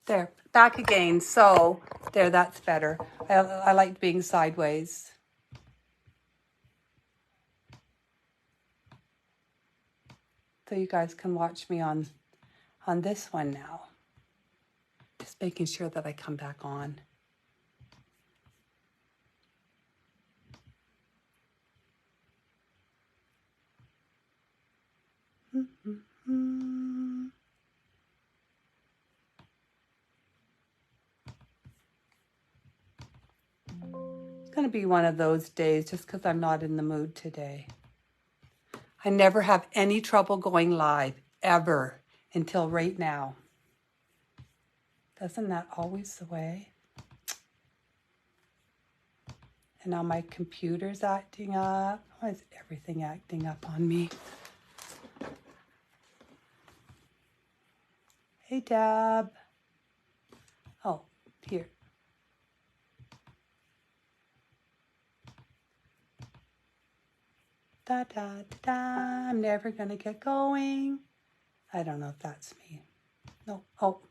There, back again. So there, that's better. I liked being sideways. So you guys can watch me on this one now. Just making sure that I come back on. It's going to be one of those days just because I'm not in the mood today. I never have any trouble going live, ever, until right now. Isn't that always the way? And now my computer's acting up. Why is everything acting up on me? Hey, Deb. Oh, here. Da, da, da, da. I'm never going to get going. I don't know if that's me. No. Oh.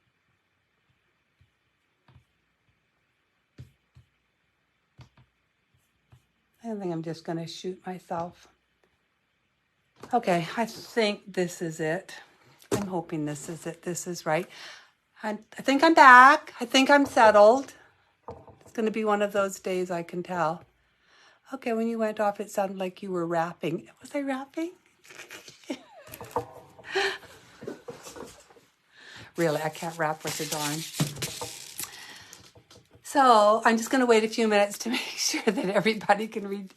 I think I'm just going to shoot myself. Okay, I think this is it. I'm hoping this is it. This is right. I think I'm back. I think I'm settled. It's going to be one of those days, I can tell. Okay, when you went off, it sounded like you were rapping. Was I rapping? Really, I can't rap with a darn. So I'm just going to wait a few minutes to make sure that everybody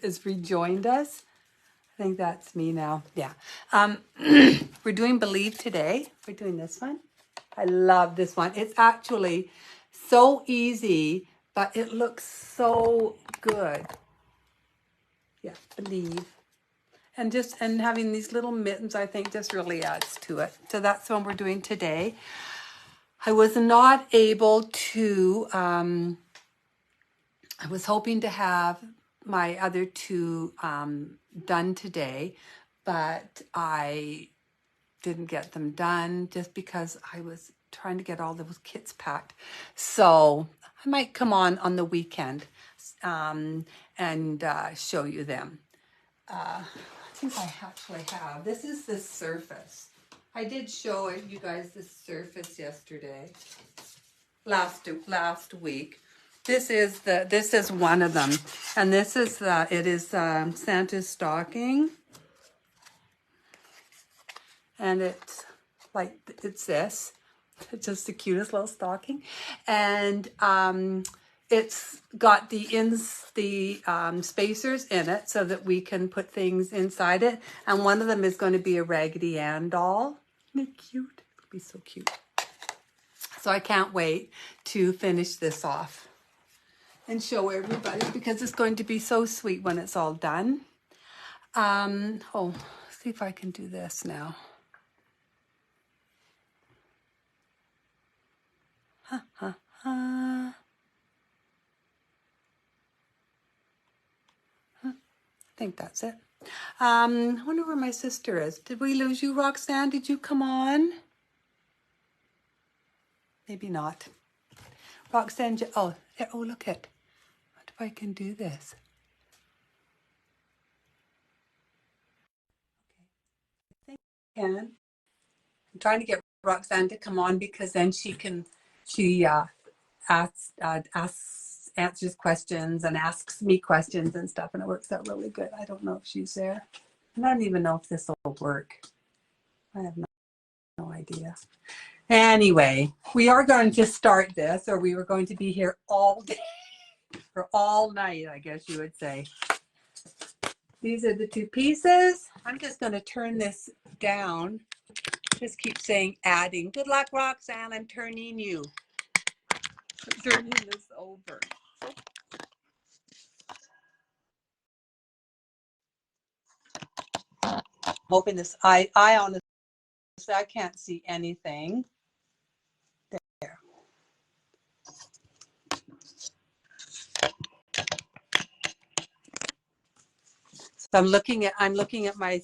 has rejoined us. I think that's me now. Yeah. We're doing Believe today. We're doing this one. I love this one. It's actually so easy, but it looks so good. Yeah, Believe. And having these little mittens, I think, just really adds to it. So that's what we're doing today. I was not able to, I was hoping to have my other two done today, but I didn't get them done just because I was trying to get all those kits packed. So I might come on the weekend and show you them. I think I actually have. This is the Surface. I did show you guys this Surface yesterday, last week. This is one of them, and this is it is Santa's stocking, and it's like it's this. It's just the cutest little stocking, and it's got the spacers in it so that we can put things inside it. And one of them is going to be a Raggedy Ann doll. Isn't it cute? It'll be so cute. So I can't wait to finish this off and show everybody because it's going to be so sweet when it's all done. See if I can do this now. I think that's it. I wonder where my sister is. Did we lose you, Roxanne? Did you come on? Maybe not. Roxanne, look it. What if I can do this? Okay, I think I can. I'm trying to get Roxanne to come on because then she answers questions and asks me questions and stuff, and it works out really good. I don't know if she's there. And I don't even know if this will work. I have no idea. Anyway, we are going to start this, or we were going to be here all day, or all night, I guess you would say. These are the two pieces. I'm just going to turn this down. Just keep saying adding. Good luck, Roxanne. I'm turning this over. Hoping this, I honestly, I can't see anything. There. So I'm looking at my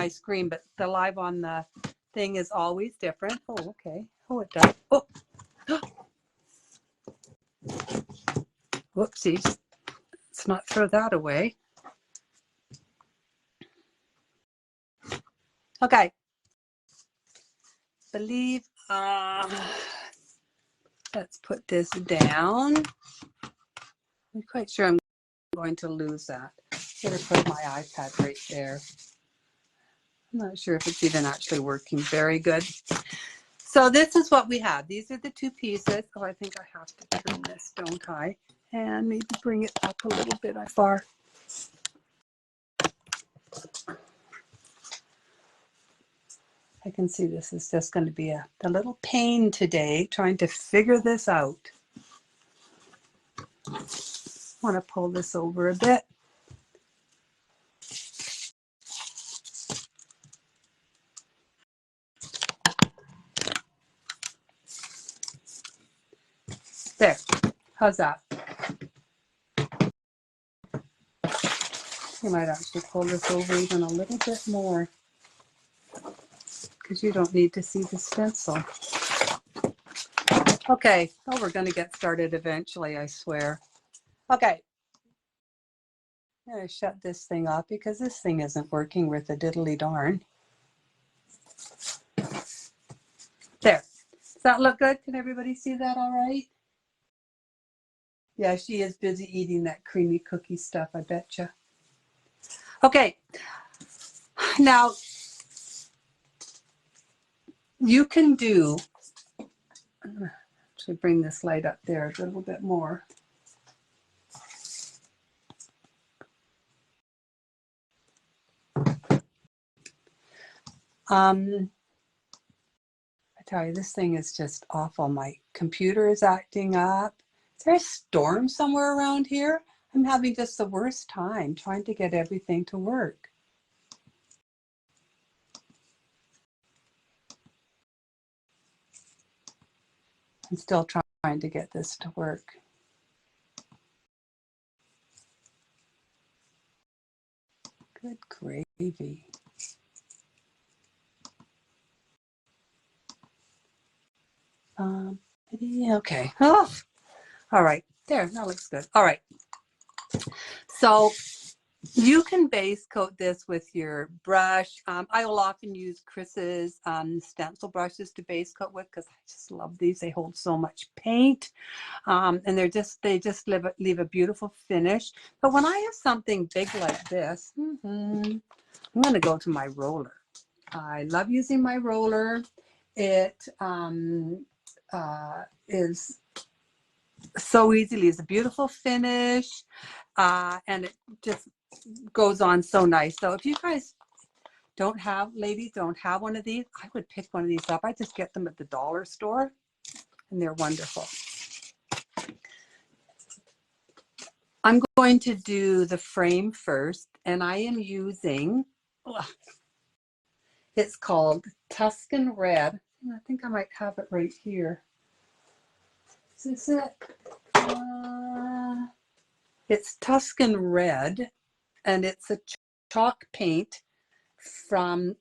screen, but the live on the thing is always different. Oh, okay. Oh, it does. Oh, Oopsies. Let's not throw that away. Okay. Believe, let's put this down. I'm quite sure I'm going to lose that. Better put my iPad right there. I'm not sure if it's even actually working very good. So this is what we have. These are the two pieces. Oh, I think I have to turn this, don't I? And maybe bring it up a little bit far. I can see this is just going to be a little pain today, trying to figure this out. I want to pull this over a bit. There. How's that? You might actually pull this over even a little bit more, because you don't need to see the stencil. Okay. Oh, we're going to get started eventually, I swear. Okay. I'm going to shut this thing off because this thing isn't working worth a diddly darn. There. Does that look good? Can everybody see that all right? Yeah, she is busy eating that creamy cookie stuff, I betcha. Okay. Now, you can do, I'm going to actually bring this light up there a little bit more. I tell you, this thing is just awful. My computer is acting up. Is there a storm somewhere around here? I'm having just the worst time trying to get everything to work. I'm still trying to get this to work. Good gravy. Okay. Oh, all right. There, that looks good. All right. So you can base coat this with your brush. I will often use Chris's stencil brushes to base coat with because I just love these. They hold so much paint, and they just leave a beautiful finish. But when I have something big like this, I'm going to go to my roller. I love using my roller. It is so easily. It's a beautiful finish, and it just goes on so nice. So if you guys ladies don't have one of these, I would pick one of these up. I just get them at the dollar store, and they're wonderful. I'm going to do the frame first, and I am using, it's called Tuscan Red. I think I might have it right here. Is this it? It's Tuscan Red, and it's a chalk paint from,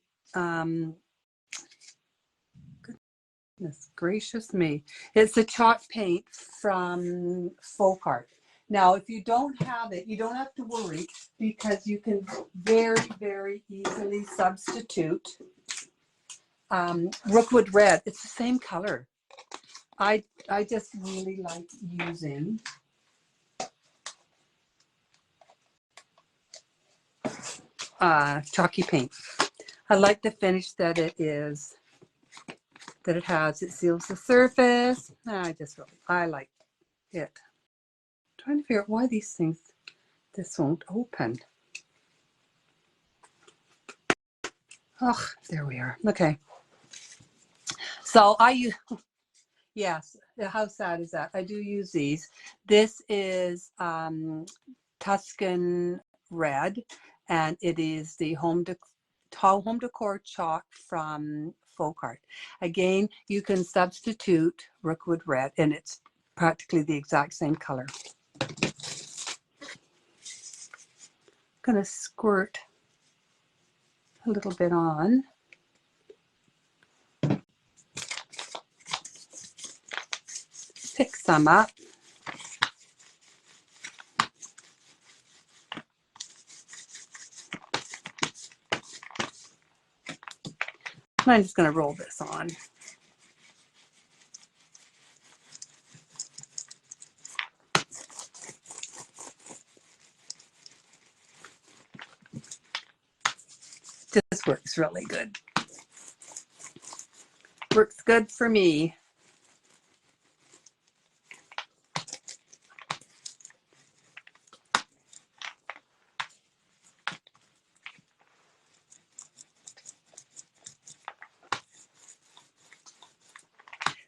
goodness gracious me. It's a chalk paint from Folk Art. Now, if you don't have it, you don't have to worry because you can very, very easily substitute Rookwood Red. It's the same color. I just really like using chalky paint. I like the finish that it is, that it has. It seals the surface. I like it. I'm trying to figure out why this won't open. Oh, there we are. Okay. So yes, how sad is that? I do use these. This is Tuscan Red, and it is the home decor chalk from Folk Art. Again, you can substitute Rookwood Red, and it's practically the exact same color. I'm going to squirt a little bit on. Pick some up. I'm just going to roll this on. This works really good. Works good for me.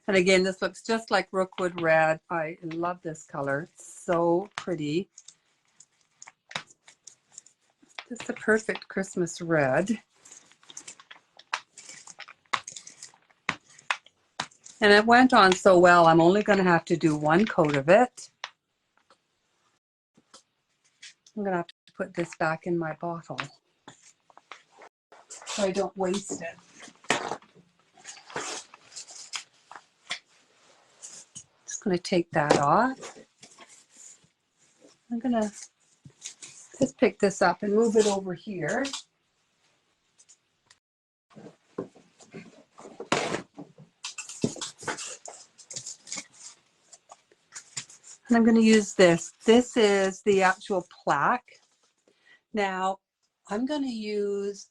And again, this looks just like Rookwood Red. I love this color. It's so pretty. Just the perfect Christmas red. And it went on so well, I'm only going to have to do one coat of it. I'm going to have to put this back in my bottle so I don't waste it. Just going to take that off. I'm going to just pick this up and move it over here. And I'm going to use this. This is the actual plaque. Now, I'm going to use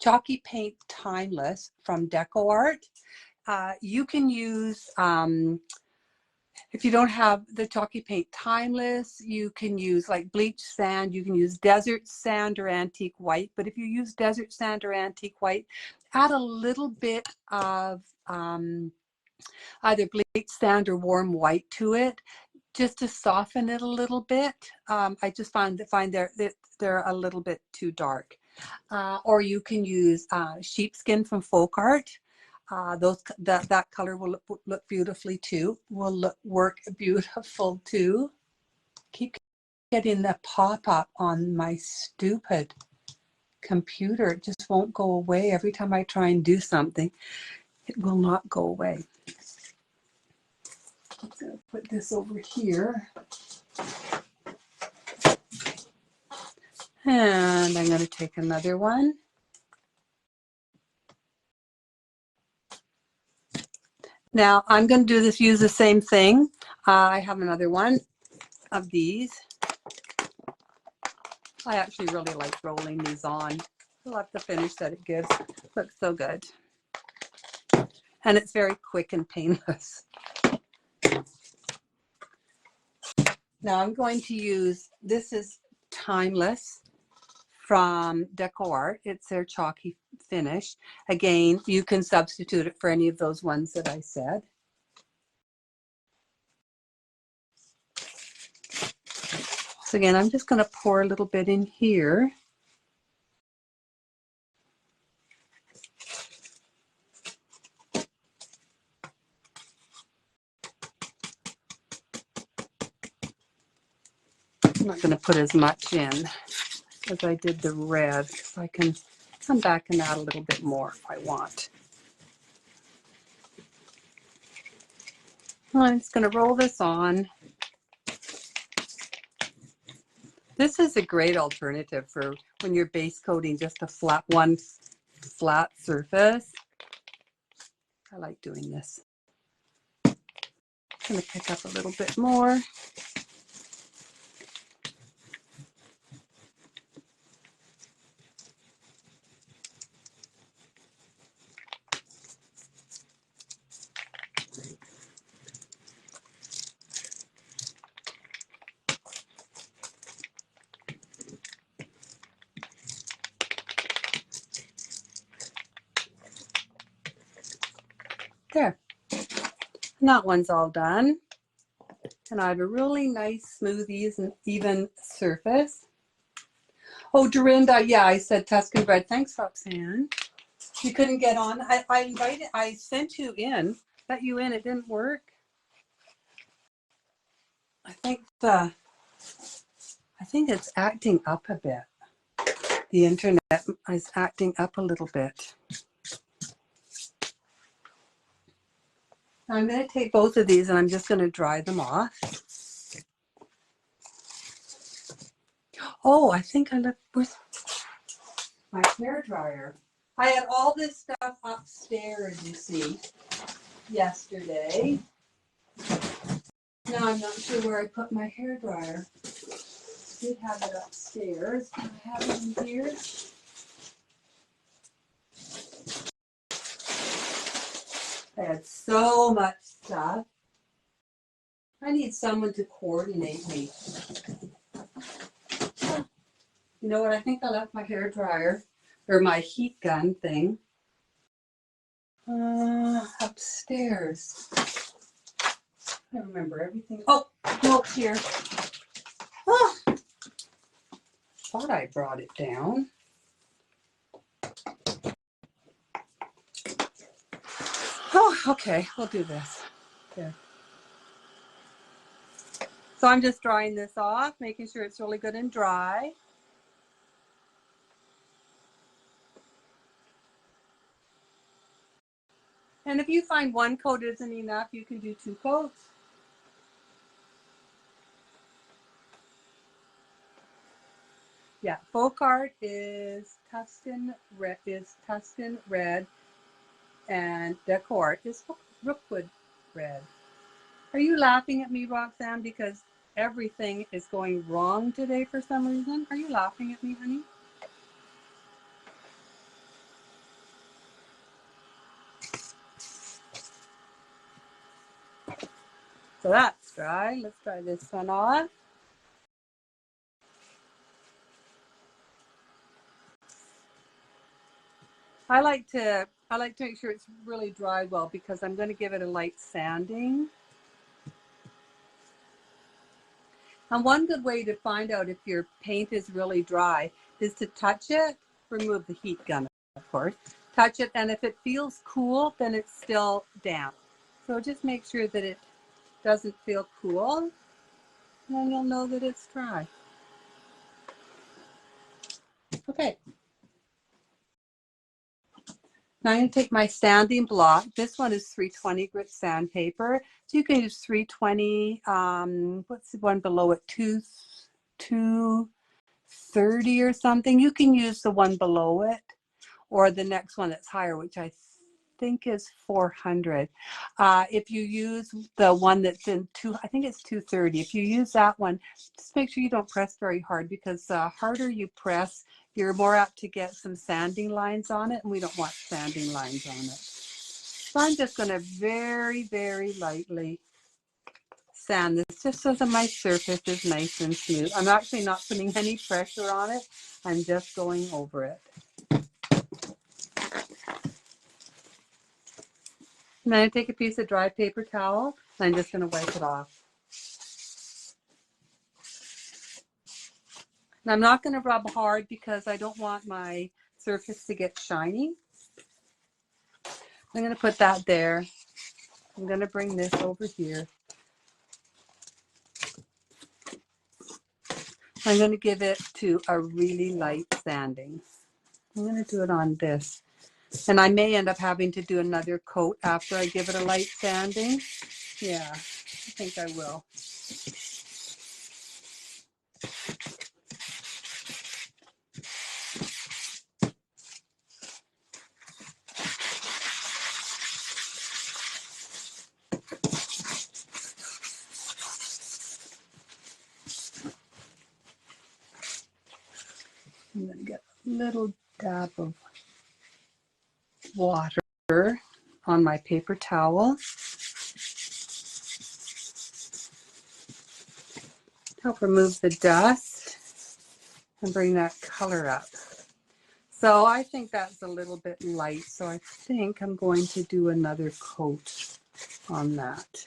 Chalky Paint Timeless from DecoArt. You can use, if you don't have the Chalky Paint Timeless, you can use like bleach sand. You can use desert sand or antique white. But if you use desert sand or antique white, add a little bit of either bleach sand or warm white to it, just to soften it a little bit. I just find they're a little bit too dark. Or you can use sheepskin from Folk Art. That color will look beautifully too. Will work beautiful too. Keep getting the pop-up on my stupid computer. It just won't go away. Every time I try and do something, it will not go away. I'm going to put this over here. And I'm going to take another one. Now I'm going to do this, use the same thing. I have another one of these. I actually really like rolling these on. I love the finish that it gives. Looks so good. And it's very quick and painless. Now I'm going to use, this is Timeless from DecoArt. It's their chalky finish. Again, you can substitute it for any of those ones that I said. So again, I'm just going to pour a little bit in here. I'm not going to put as much in as I did the red, so I can come back and add a little bit more if I want. I'm just going to roll this on. This is a great alternative for when you're base coating just a flat surface. I like doing this. I'm going to pick up a little bit more. There. And that one's all done. And I have a really nice, smooth, even surface. Oh, Dorinda, yeah, I said Tuscan bread. Thanks, Roxanne. You couldn't get on. I sent you in, let you in. It didn't work. I think it's acting up a bit. The internet is acting up a little bit. I'm going to take both of these and I'm just going to dry them off. Oh, I think I left with my hair dryer. I had all this stuff upstairs, you see, yesterday. Now I'm not sure where I put my hairdryer. I did have it upstairs. Do I have it in here? I had so much stuff. I need someone to coordinate me. You know what? I think I left my hairdryer or my heat gun thing upstairs. I don't remember everything. Oh, no, it's here. Oh, thought I brought it down. Oh, okay, we'll do this. There. So I'm just drying this off, making sure it's really good and dry. And if you find one coat isn't enough, you can do 2 coats. Yeah, Folk Art is Tuscan Red, and Decor is Rookwood Red. Are you laughing at me, Roxanne, because everything is going wrong today for some reason? Are you laughing at me, honey? So that's dry. Let's try this one off. I like to make sure it's really dried well because I'm going to give it a light sanding. And one good way to find out if your paint is really dry is to touch it, remove the heat gun, of course, touch it, and if it feels cool, then it's still damp. So just make sure that it doesn't feel cool, and then you'll know that it's dry. Okay. Now I'm going to take my sanding block. This one is 320 grit sandpaper. So you can use 320, what's the one below it? 230 or something. You can use the one below it or the next one that's higher, which I think is 400. If you use the one that's in I think it's 230. If you use that one, just make sure you don't press very hard because the harder you press, you're more apt to get some sanding lines on it, and we don't want sanding lines on it. So I'm just going to very, very lightly sand this just so that my surface is nice and smooth. I'm actually not putting any pressure on it. I'm just going over it. And then I take a piece of dry paper towel and I'm just going to wipe it off. And I'm not going to rub hard because I don't want my surface to get shiny. I'm going to put that there. I'm going to bring this over here. I'm going to give it to a really light sanding. I'm going to do it on this. And I may end up having to do another coat after I give it a light sanding. Yeah, I think I will. I'm going to get a little dab of water on my paper towel. Help remove the dust and bring that color up. So I think that's a little bit light, so I think I'm going to do another coat on that.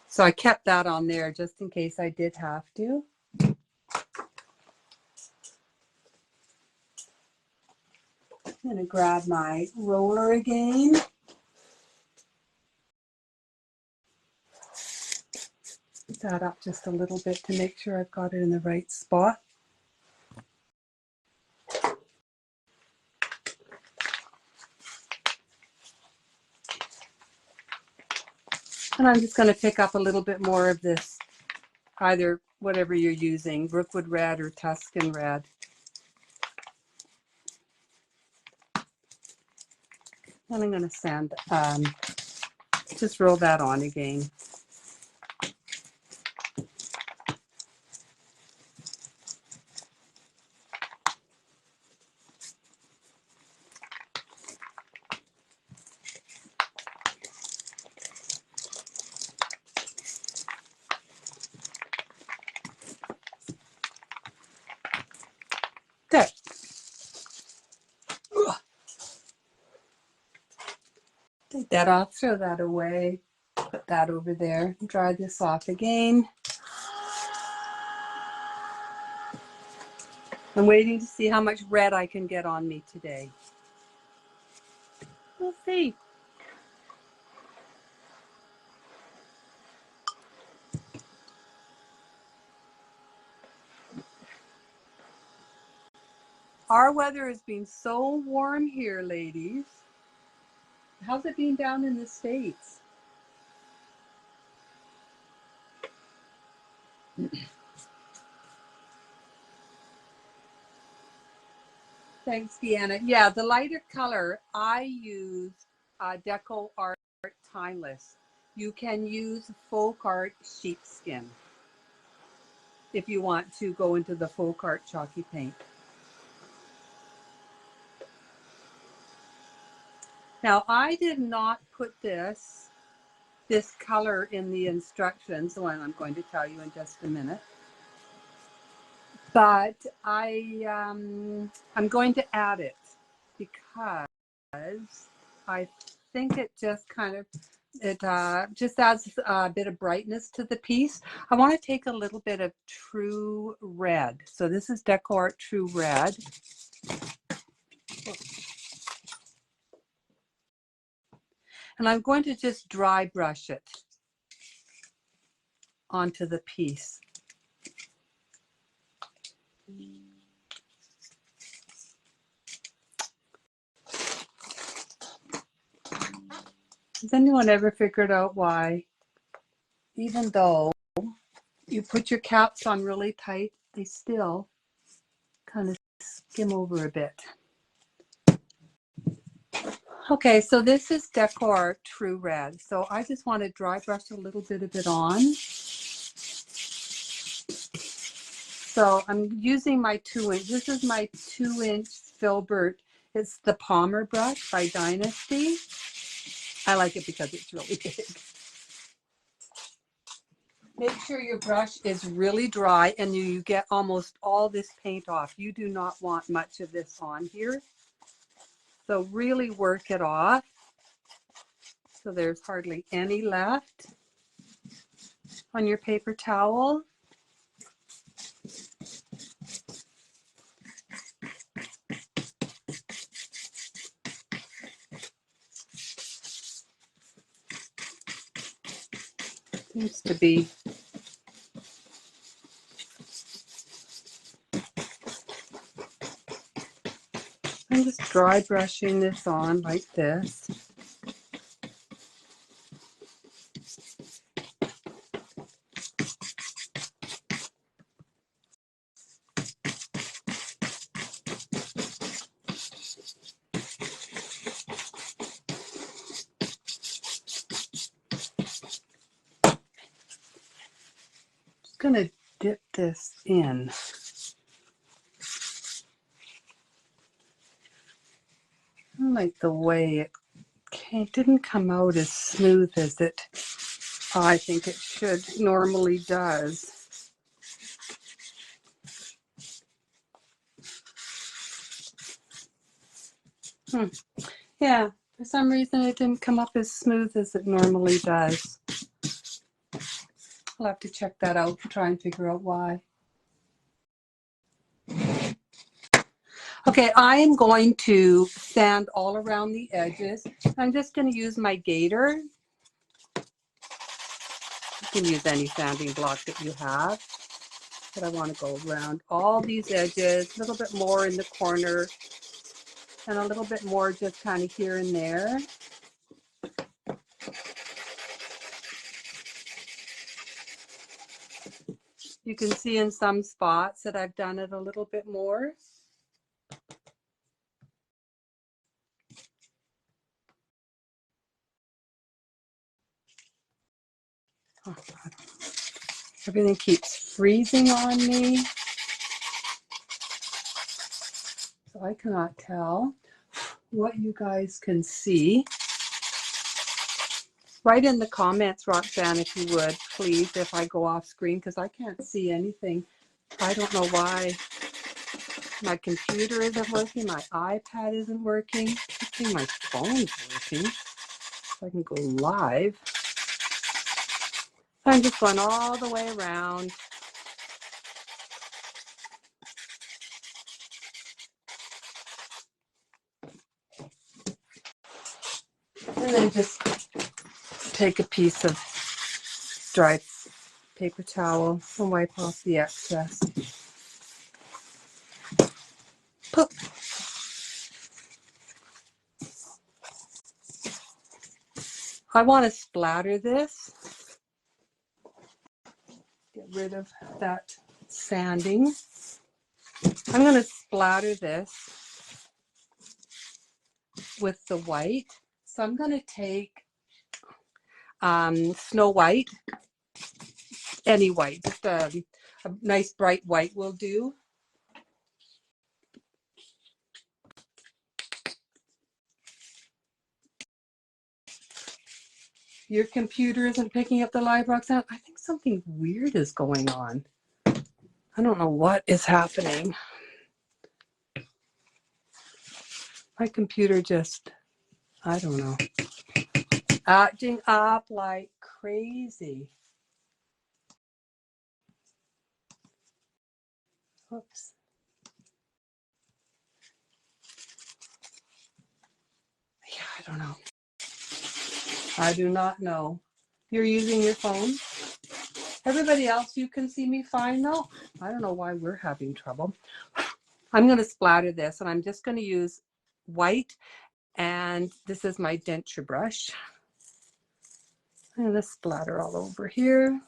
So I kept that on there just in case I did have to. I'm going to grab my roller again. Put that up just a little bit to make sure I've got it in the right spot. And I'm just going to pick up a little bit more of this either whatever you're using, Brookwood Red or Tuscan Red. And I'm going to just roll that on again. There. Take that off, throw that away, put that over there, dry this off again. I'm waiting to see how much red I can get on me today. We'll see. Our weather has been so warm here, ladies. How's it been down in the States? Thanks, Deanna. Yeah, the lighter color, I use Deco Art Timeless. You can use Folk Art Sheepskin if you want to go into the Folk Art chalky paint. Now, I did not put this color in the instructions, the one I'm going to tell you in just a minute. But I'm going to add it because I think it just kind of, it just adds a bit of brightness to the piece. I want to take a little bit of True Red. So this is Deco Art True Red. And I'm going to just dry brush it onto the piece. Has anyone ever figured out why, even though you put your caps on really tight, they still kind of skim over a bit? Okay, so this is Deco Art True Red. So I just want to dry brush a little bit of it on. So I'm using my 2-inch. This is my 2-inch Filbert. It's the Palmer brush by Dynasty. I like it because it's really big. Make sure your brush is really dry and you get almost all this paint off. You do not want much of this on here. So really work it off so there's hardly any left on your paper towel. Seems to be. I'm just dry brushing this on like this. Just gonna dip this in. I like the way it didn't come out as smooth as I think it should normally does. Yeah, for some reason it didn't come up as smooth as it normally does. I'll have to check that out and try and figure out why. Okay, I am going to sand all around the edges. I'm just going to use my gator. You can use any sanding block that you have. But I want to go around all these edges, a little bit more in the corner, and a little bit more just kind of here and there. You can see in some spots that I've done it a little bit more. Oh, everything keeps freezing on me, so I cannot tell what you guys can see. Write in the comments, Roxanne, if you would, please, if I go off screen, because I can't see anything. I don't know why. My computer isn't working. My iPad isn't working. I think my phone's working. So I can go live. I'm just going all the way around. And then just take a piece of dry paper towel and wipe off the excess. Poof. I want to splatter this. Get rid of that sanding. I'm going to splatter this with the white. So I'm going to take Snow White, any white, just a nice bright white will do. Your computer isn't picking up the live, Roxanne? I think something weird is going on. I don't know what is happening. My computer just, I don't know, acting up like crazy. Oops. Yeah, I don't know. I do not know. You're using your phone? Everybody else, you can see me fine though? I don't know why we're having trouble. I'm going to splatter this, and I'm just going to use white, and this is my denture brush. I'm going to splatter all over here.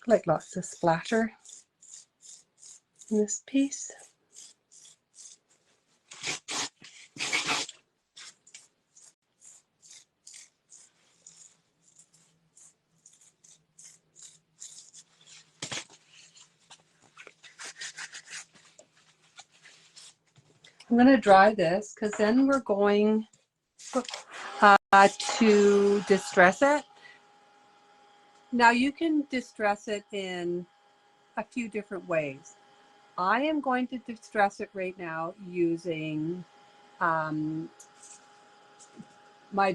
Like lots of splatter in this piece. I'm going to dry this because then we're going to distress it. Now you can distress it in a few different ways. I am going to distress it right now using my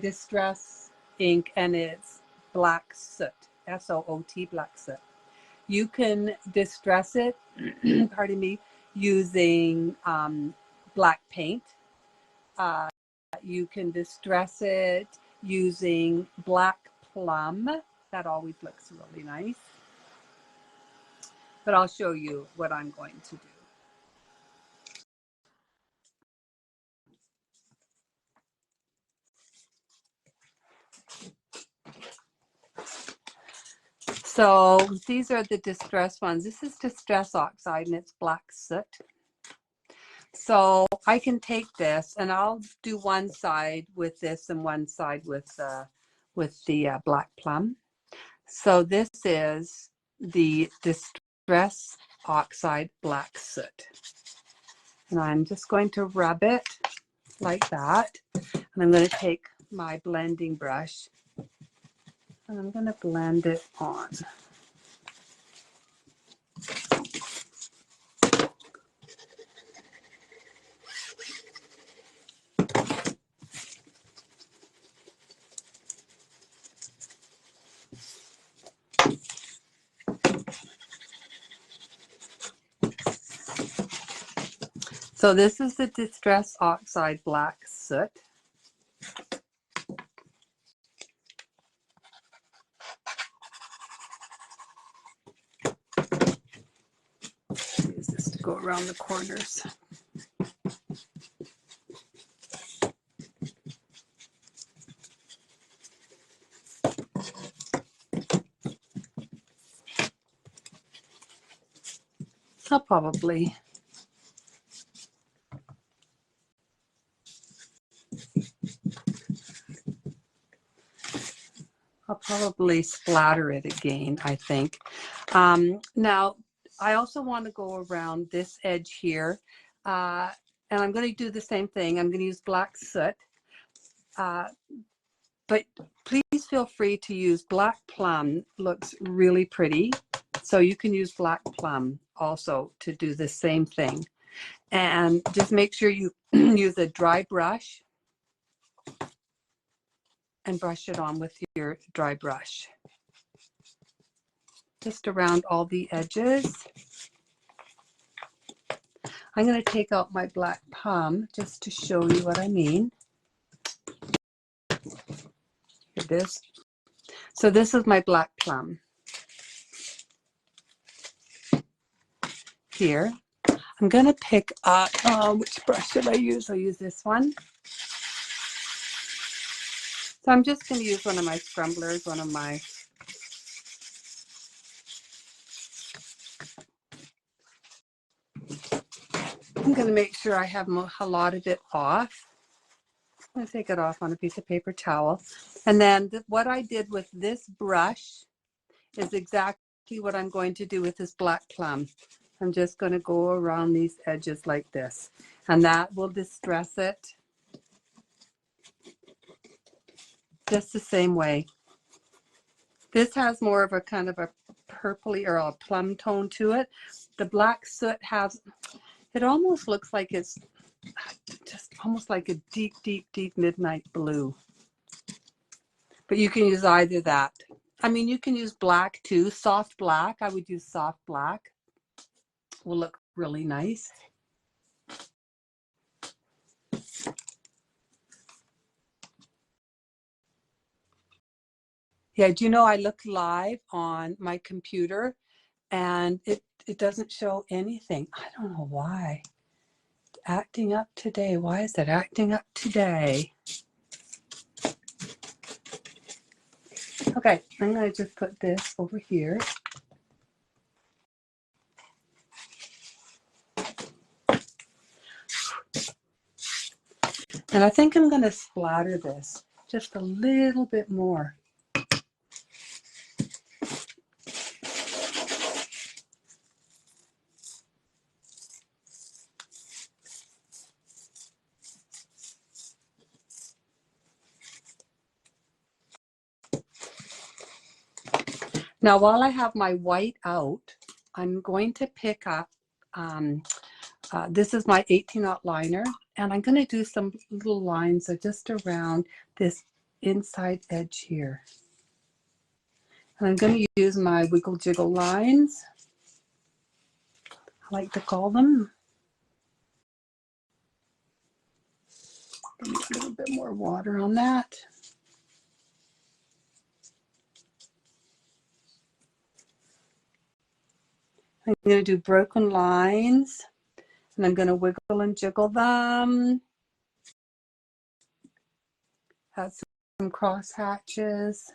distress ink, and it's black soot, S-O-O-T, black soot. You can distress it, pardon me, using black paint. You can distress it using black plum. That always looks really nice. But I'll show you what I'm going to do. So these are the distress ones. This is distress oxide, and it's black soot. So I can take this, and I'll do one side with this and one side with the black plum. So this is the distress oxide black soot. And I'm just going to rub it like that. And I'm going to take my blending brush, and I'm going to blend it on. So this is the distress oxide black soot. Use this to go around the corners. I'll probably splatter it again, I think. Now, I also want to go around this edge here, and I'm going to do the same thing. I'm going to use black soot, but please feel free to use black plum. Looks really pretty, so you can use black plum also to do the same thing. And just make sure you use a dry brush and brush it on with your dry brush. Just around all the edges. I'm going to take out my black plum just to show you what I mean. Here it is. So this is my black plum. Here. I'm going to pick up, which brush should I use? I'll use this one. So I'm just going to use one of my scrumblers, I'm going to make sure I have a lot of it off. I'm going to take it off on a piece of paper towel. And then what I did with this brush is exactly what I'm going to do with this black plum. I'm just going to go around these edges like this, and that will distress it just the same way. This has more of a kind of a purpley or a plum tone to it. The black soot has, it almost looks like it's just almost like a deep, deep, deep midnight blue. But you can use either that. I mean, you can use black too, soft black. I would use soft black. Will look really nice. Yeah, do you know I looked live on my computer and it doesn't show anything. I don't know why. It's acting up today. Why is it acting up today? Okay, I'm going to just put this over here. And I think I'm going to splatter this just a little bit more. Now, while I have my white out, I'm going to pick up, this is my 18-aught liner, and I'm going to do some little lines just around this inside edge here. And I'm going to use my wiggle jiggle lines, I like to call them. Give me a little bit more water on that. I'm going to do broken lines, and I'm going to wiggle and jiggle them. Add some cross hatches.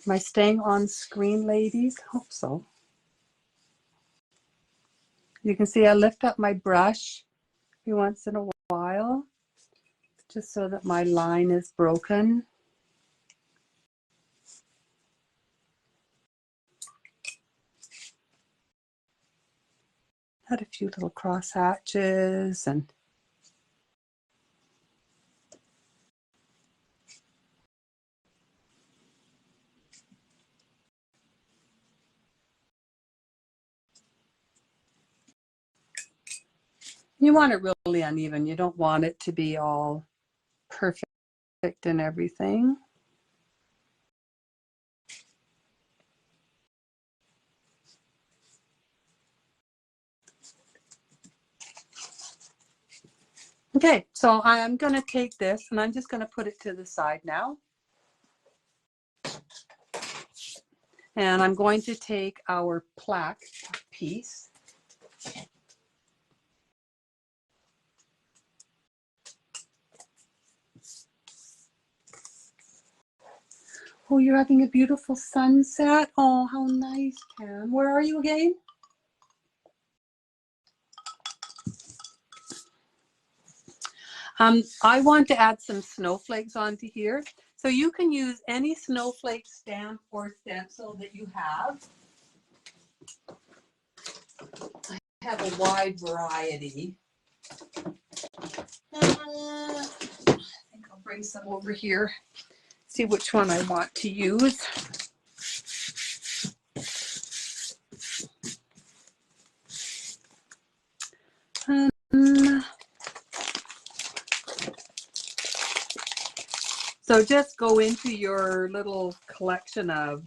Am I staying on screen, ladies? Hope so. You can see I lift up my brush every once in a while, just so that my line is broken. Had a few little cross hatches and you want it really uneven. You don't want it to be all perfect and everything. Okay, so I'm going to take this and I'm just going to put it to the side now. And I'm going to take our plaque piece Oh, you're having a beautiful sunset. Oh, how nice, Pam. Where are you again? I want to add some snowflakes onto here. So you can use any snowflake stamp or stencil that you have. I have a wide variety. I think I'll bring some over here. See which one I want to use. So just go into your little collection of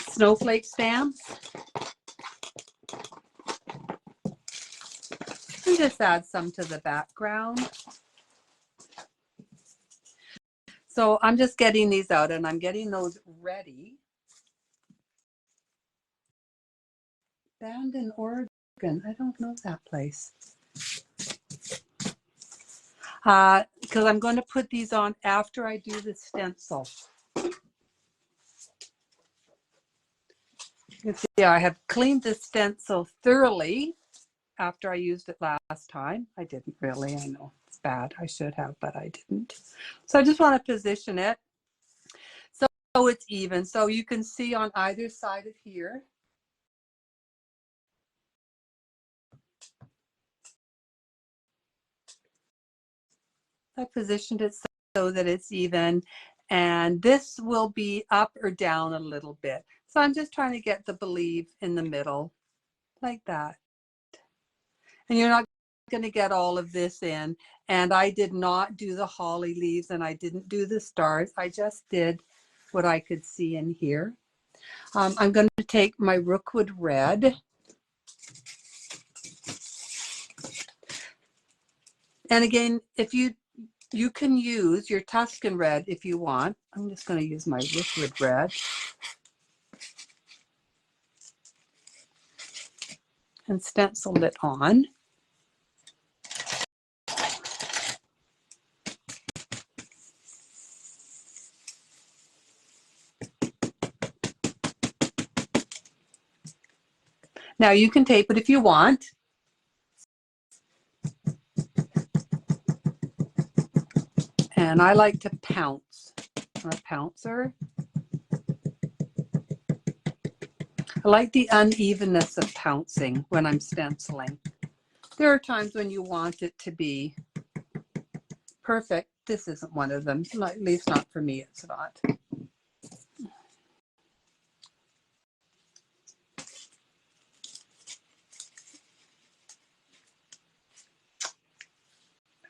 snowflake stamps and just add some to the background. So I'm just getting these out and I'm getting those ready. Bandon, Oregon. I don't know that place. Because I'm going to put these on after I do the stencil. You can see I have cleaned the stencil thoroughly after I used it last time. I didn't really, I know it's bad. I should have, but I didn't. So I just want to position it so it's even. So you can see on either side of here. I positioned it so that it's even, and this will be up or down a little bit. So I'm just trying to get the believe in the middle, like that. And you're not going to get all of this in. And I did not do the holly leaves and I didn't do the stars. I just did what I could see in here. I'm going to take my Rookwood Red. And again, if you can use your Tuscan Red if you want. I'm just going to use my Rookwood Red. And stencil it on. Now you can tape it if you want. And I like to pounce. I'm a pouncer. I like the unevenness of pouncing when I'm stenciling. There are times when you want it to be perfect. This isn't one of them. At least not for me, it's not.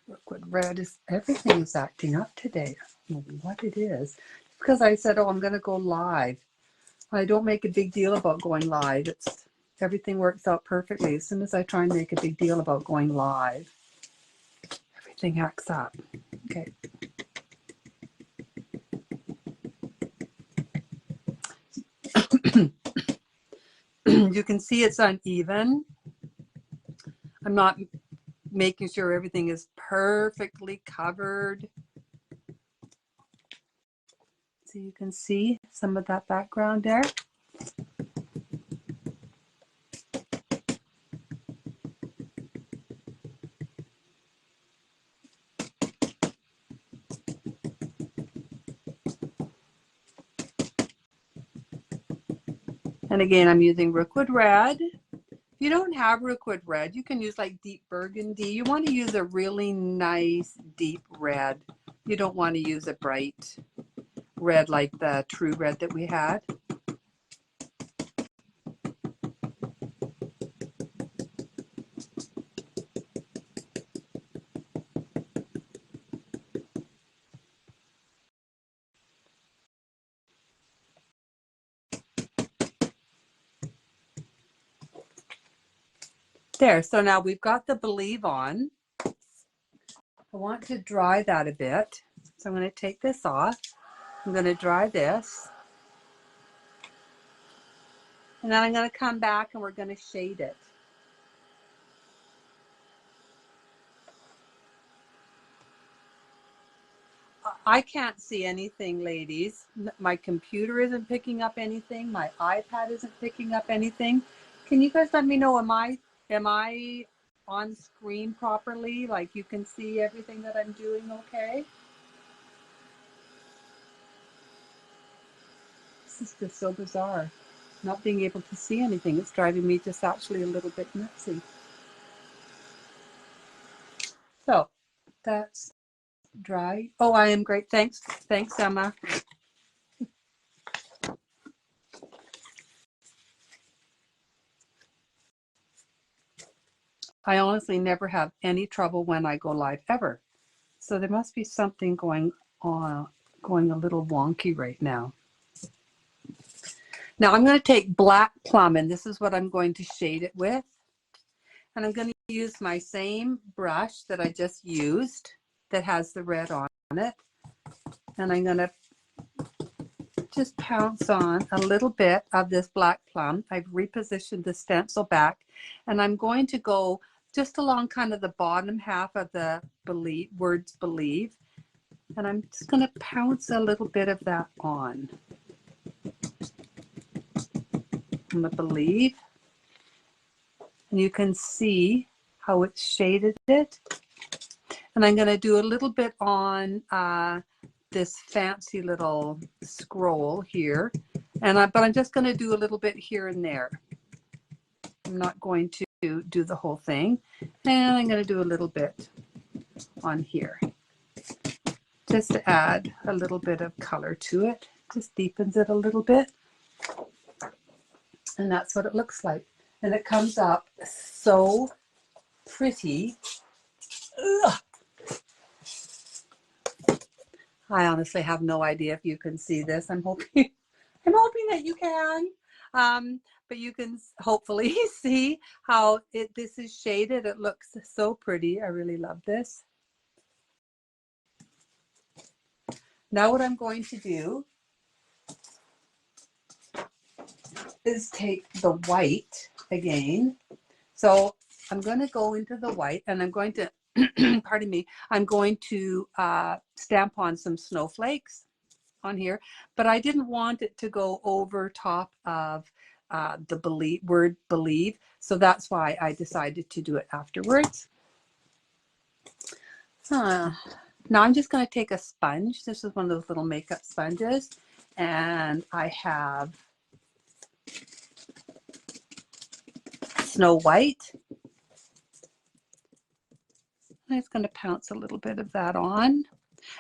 Rookwood Red is, everything is acting up today. I don't know what it is. Because I said, oh, I'm going to go live. I don't make a big deal about going live. Everything works out perfectly. As soon as I try and make a big deal about going live, everything acts up. Okay. You can see it's uneven. I'm not making sure everything is perfectly covered. So you can see some of that background there. And again, I'm using Rookwood Red. If you don't have Rookwood Red, you can use like deep burgundy. You want to use a really nice deep red. You don't want to use a bright red like the true red that we had. There, so now we've got the believe on. I want to dry that a bit. So I'm going to take this off. I'm going to dry this. And then I'm going to come back and we're going to shade it. I can't see anything, ladies. My computer isn't picking up anything. My iPad isn't picking up anything. Can you guys let me know, am I on screen properly? Like you can see everything that I'm doing okay? This is just so bizarre. Not being able to see anything. It's driving me just actually a little bit nutsy. So that's dry. Oh, I am great. Thanks. Thanks, Emma. I honestly never have any trouble when I go live ever. So there must be something going on, going a little wonky right now. Now I'm going to take black plum, and this is what I'm going to shade it with. And I'm going to use my same brush that I just used that has the red on it. And I'm going to just pounce on a little bit of this black plum. I've repositioned the stencil back, and I'm going to go just along kind of the bottom half of the words believe. And I'm just going to pounce a little bit of that on. I'm going to believe. And you can see how it's shaded it. And I'm going to do a little bit on this fancy little scroll here. But I'm just going to do a little bit here and there. I'm not going to do the whole thing. And I'm going to do a little bit on here, just to add a little bit of color to it. Just deepens it a little bit. And that's what it looks like. And it comes up so pretty. Ugh. I honestly have no idea if you can see this. I'm hoping that you can. But you can hopefully see how this is shaded. It looks so pretty. I really love this. Now what I'm going to do is take the white again. So I'm going to go into the white, and I'm going to, pardon me, I'm going to stamp on some snowflakes on here, but I didn't want it to go over top of the word believe. So that's why I decided to do it afterwards. Now I'm just going to take a sponge. This is one of those little makeup sponges, and I have Snow White. I'm just going to pounce a little bit of that on,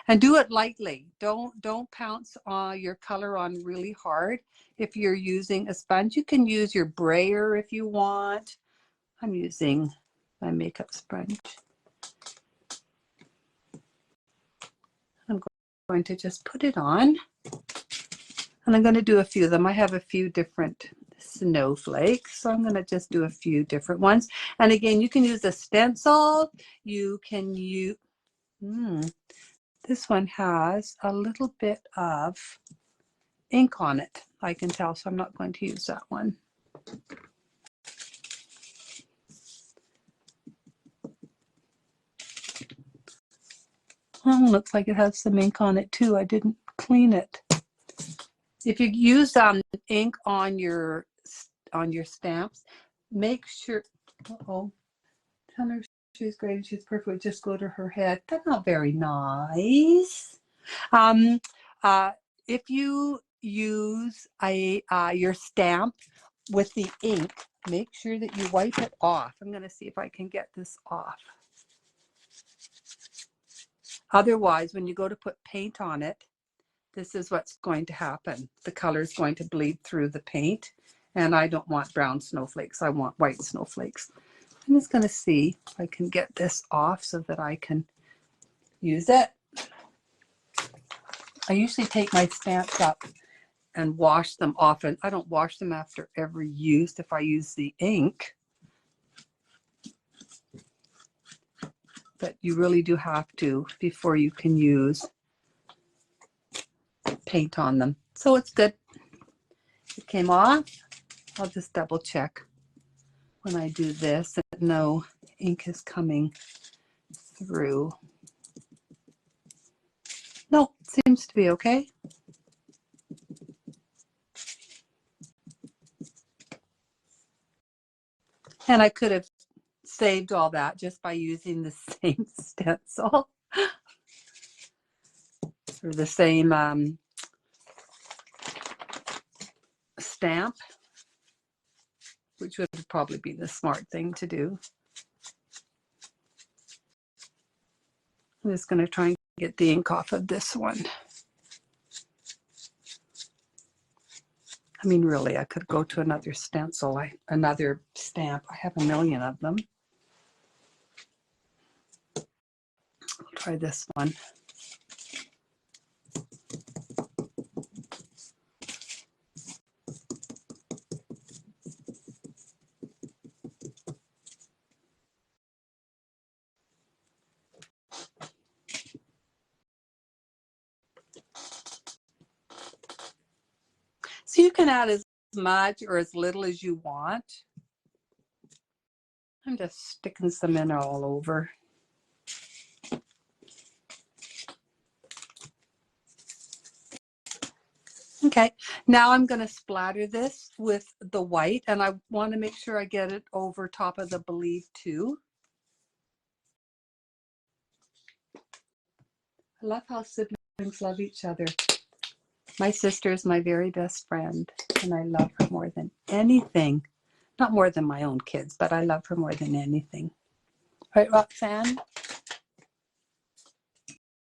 and do it lightly. Don't pounce your color on really hard. If you're using a sponge, you can use your brayer if you want. I'm using my makeup sponge. I'm going to just put it on, and I'm going to do a few of them. I have a few different snowflakes, so I'm going to just do a few different ones. And again, you can use a stencil. You can use this one has a little bit of ink on it, I can tell, so I'm not going to use that one. Oh, looks like it has some ink on it too. I didn't clean it. If you use ink on your stamps, make sure. Tell her she's great and she's perfect. Just go to her head. That's not very nice. If you use your stamp with the ink, make sure that you wipe it off. I'm going to see if I can get this off. Otherwise, when you go to put paint on it, this is what's going to happen. The color is going to bleed through the paint, and I don't want brown snowflakes. I want white snowflakes. I'm just going to see if I can get this off so that I can use it. I usually take my stamps up and wash them often. I don't wash them after every use if I use the ink. But you really do have to before you can use paint on them. So it's good. It came off. I'll just double check when I do this that no ink is coming through. No, seems to be okay. And I could have saved all that just by using the same stencil or the same stamp, which would probably be the smart thing to do. I'm just going to try and get the ink off of this one. I mean, really, I could go to another stencil, another stamp. I have a million of them. I'll try this one. So you can add as much or as little as you want. I'm just sticking some in all over. Okay, now I'm going to splatter this with the white, and I want to make sure I get it over top of the Believe too. I love how siblings love each other. My sister is my very best friend, and I love her more than anything. Not more than my own kids, but I love her more than anything. Right, Roxanne?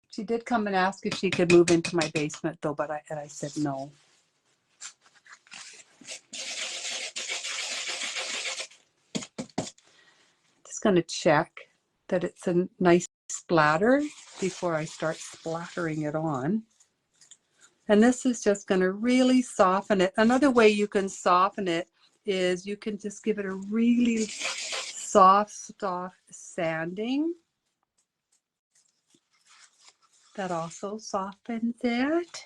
She did come and ask if she could move into my basement, though, but I said no. Just going to check that it's a nice splatter before I start splattering it on. And this is just going to really soften it. Another way you can soften it is you can just give it a really soft sanding. That also softens it.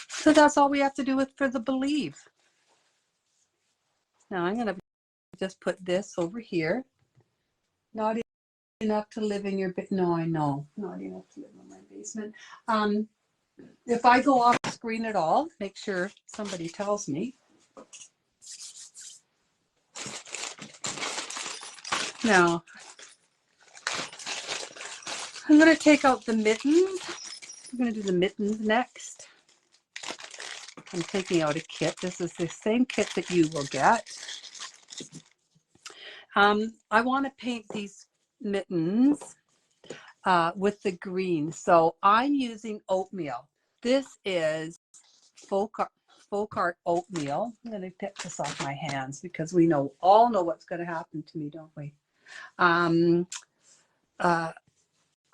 So that's all we have to do for the Believe. Now I'm going to just put this over here. Not enough to live in your no, I know. Not enough to live in my basement. If I go off screen at all, make sure somebody tells me. Now, I'm going to take out the mittens. I'm going to do the mittens next. I'm taking out a kit. This is the same kit that you will get. I want to paint these mittens with the green. So I'm using oatmeal. This is folk art oatmeal. I'm going to take this off my hands because we all know what's going to happen to me, don't we?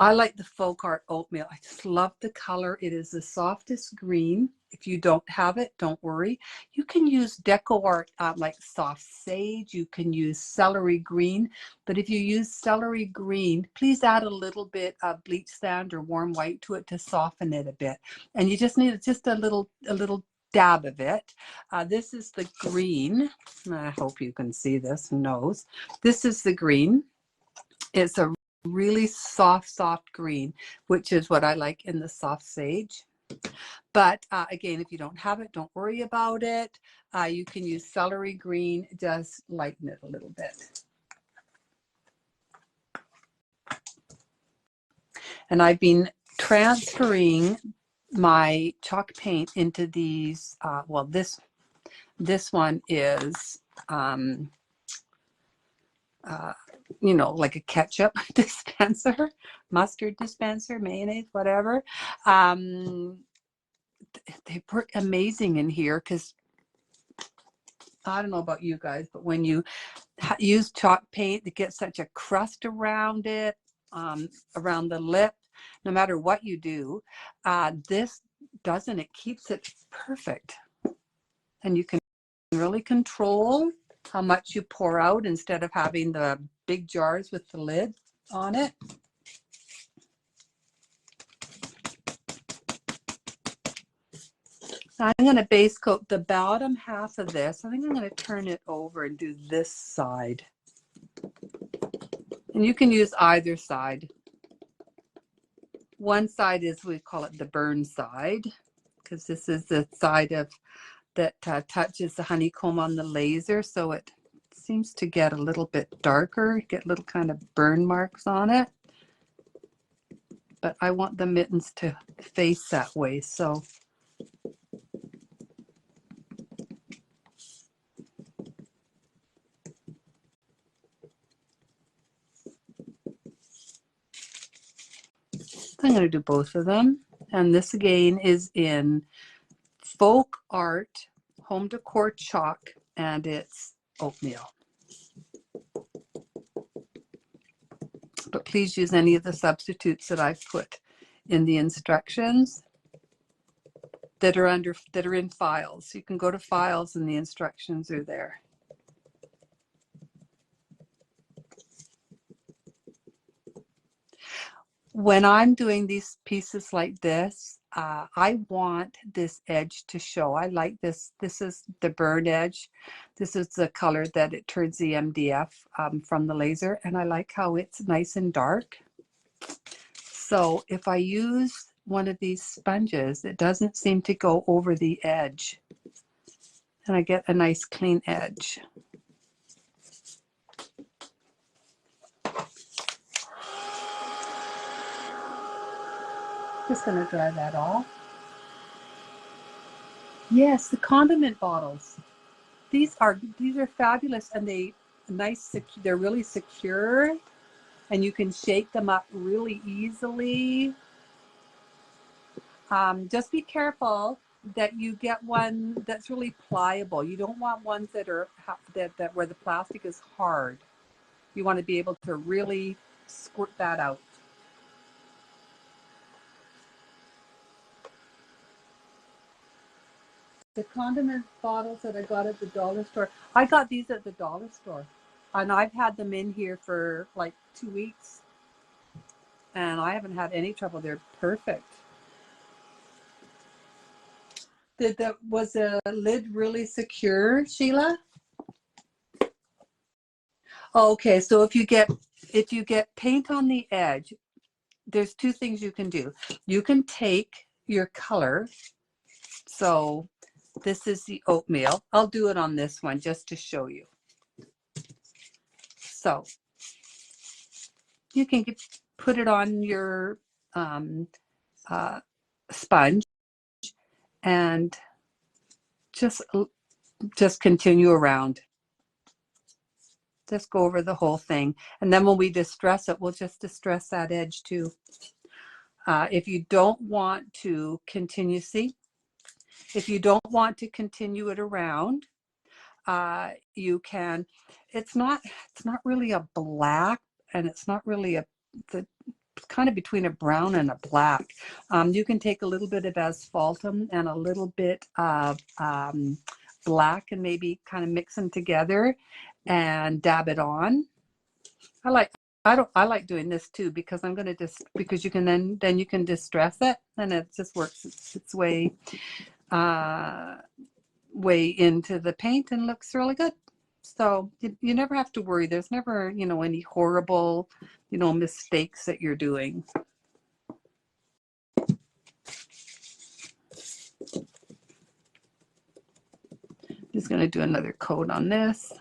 I like the folk art oatmeal. I just love the color. It is the softest green. If you don't have it, don't worry. You can use deco art like soft sage. You can use celery green. But if you use celery green, please add a little bit of bleach sand or warm white to it to soften it a bit. And you just need just a little dab of it. This is the green. I hope you can see this. Who knows? This is the green. It's a really soft green, which is what I like in the soft sage. But again, if you don't have it, don't worry about it. You can use celery green, just lighten it a little bit. And I've been transferring my chalk paint into these, well, this one is like a ketchup dispenser, mustard dispenser, mayonnaise, whatever. They work amazing in here because I don't know about you guys, but when you use chalk paint, it gets such a crust around it, around the lip, no matter what you do. This doesn't. It keeps it perfect. And you can really control how much you pour out instead of having the big jars with the lid on it. I'm going to base coat the bottom half of this. I think I'm going to turn it over and do this side. And you can use either side. One side is, we call it the burn side, because this is the side of that touches the honeycomb on the laser, so it seems to get a little bit darker, get little kind of burn marks on it. But I want the mittens to face that way, so I'm going to do both of them. And this again is in Folk Art Home Decor Chalk, and it's oatmeal. But please use any of the substitutes that I've put in the instructions that are in files. You can go to files and the instructions are there. When I'm doing these pieces like this, I want this edge to show. I like this. This is the burn edge. This is the color that it turns the MDF from the laser, and I like how it's nice and dark. So if I use one of these sponges, it doesn't seem to go over the edge, and I get a nice clean edge. Just going to dry that off. Yes, the condiment bottles. These are fabulous, and they're really secure, and you can shake them up really easily. Just be careful that you get one that's really pliable. You don't want ones that are that where the plastic is hard. You want to be able to really squirt that out. The condiment bottles that I got at the dollar store, I got these at the dollar store, and I've had them in here for like 2 weeks, and I haven't had any trouble. They're perfect. Was the lid really secure, Sheila? Okay, so if you get paint on the edge, there's two things you can do. You can take your color. So this is the oatmeal. I'll do it on this one just to show you. So you can put it on your sponge and just continue around. Just go over the whole thing. And then when we distress it, we'll just distress that edge too. If you don't want to continue, if you don't want to continue it around, you can, it's not really a black, and it's not really it's kind of between a brown and a black. You can take a little bit of asphaltum and a little bit of black and maybe kind of mix them together and dab it on. I like doing this too, because I'm going to because you can then you can distress it, and it just works its way into the paint and looks really good. So you never have to worry. There's never, any horrible, mistakes that you're doing. Just going to do another coat on this.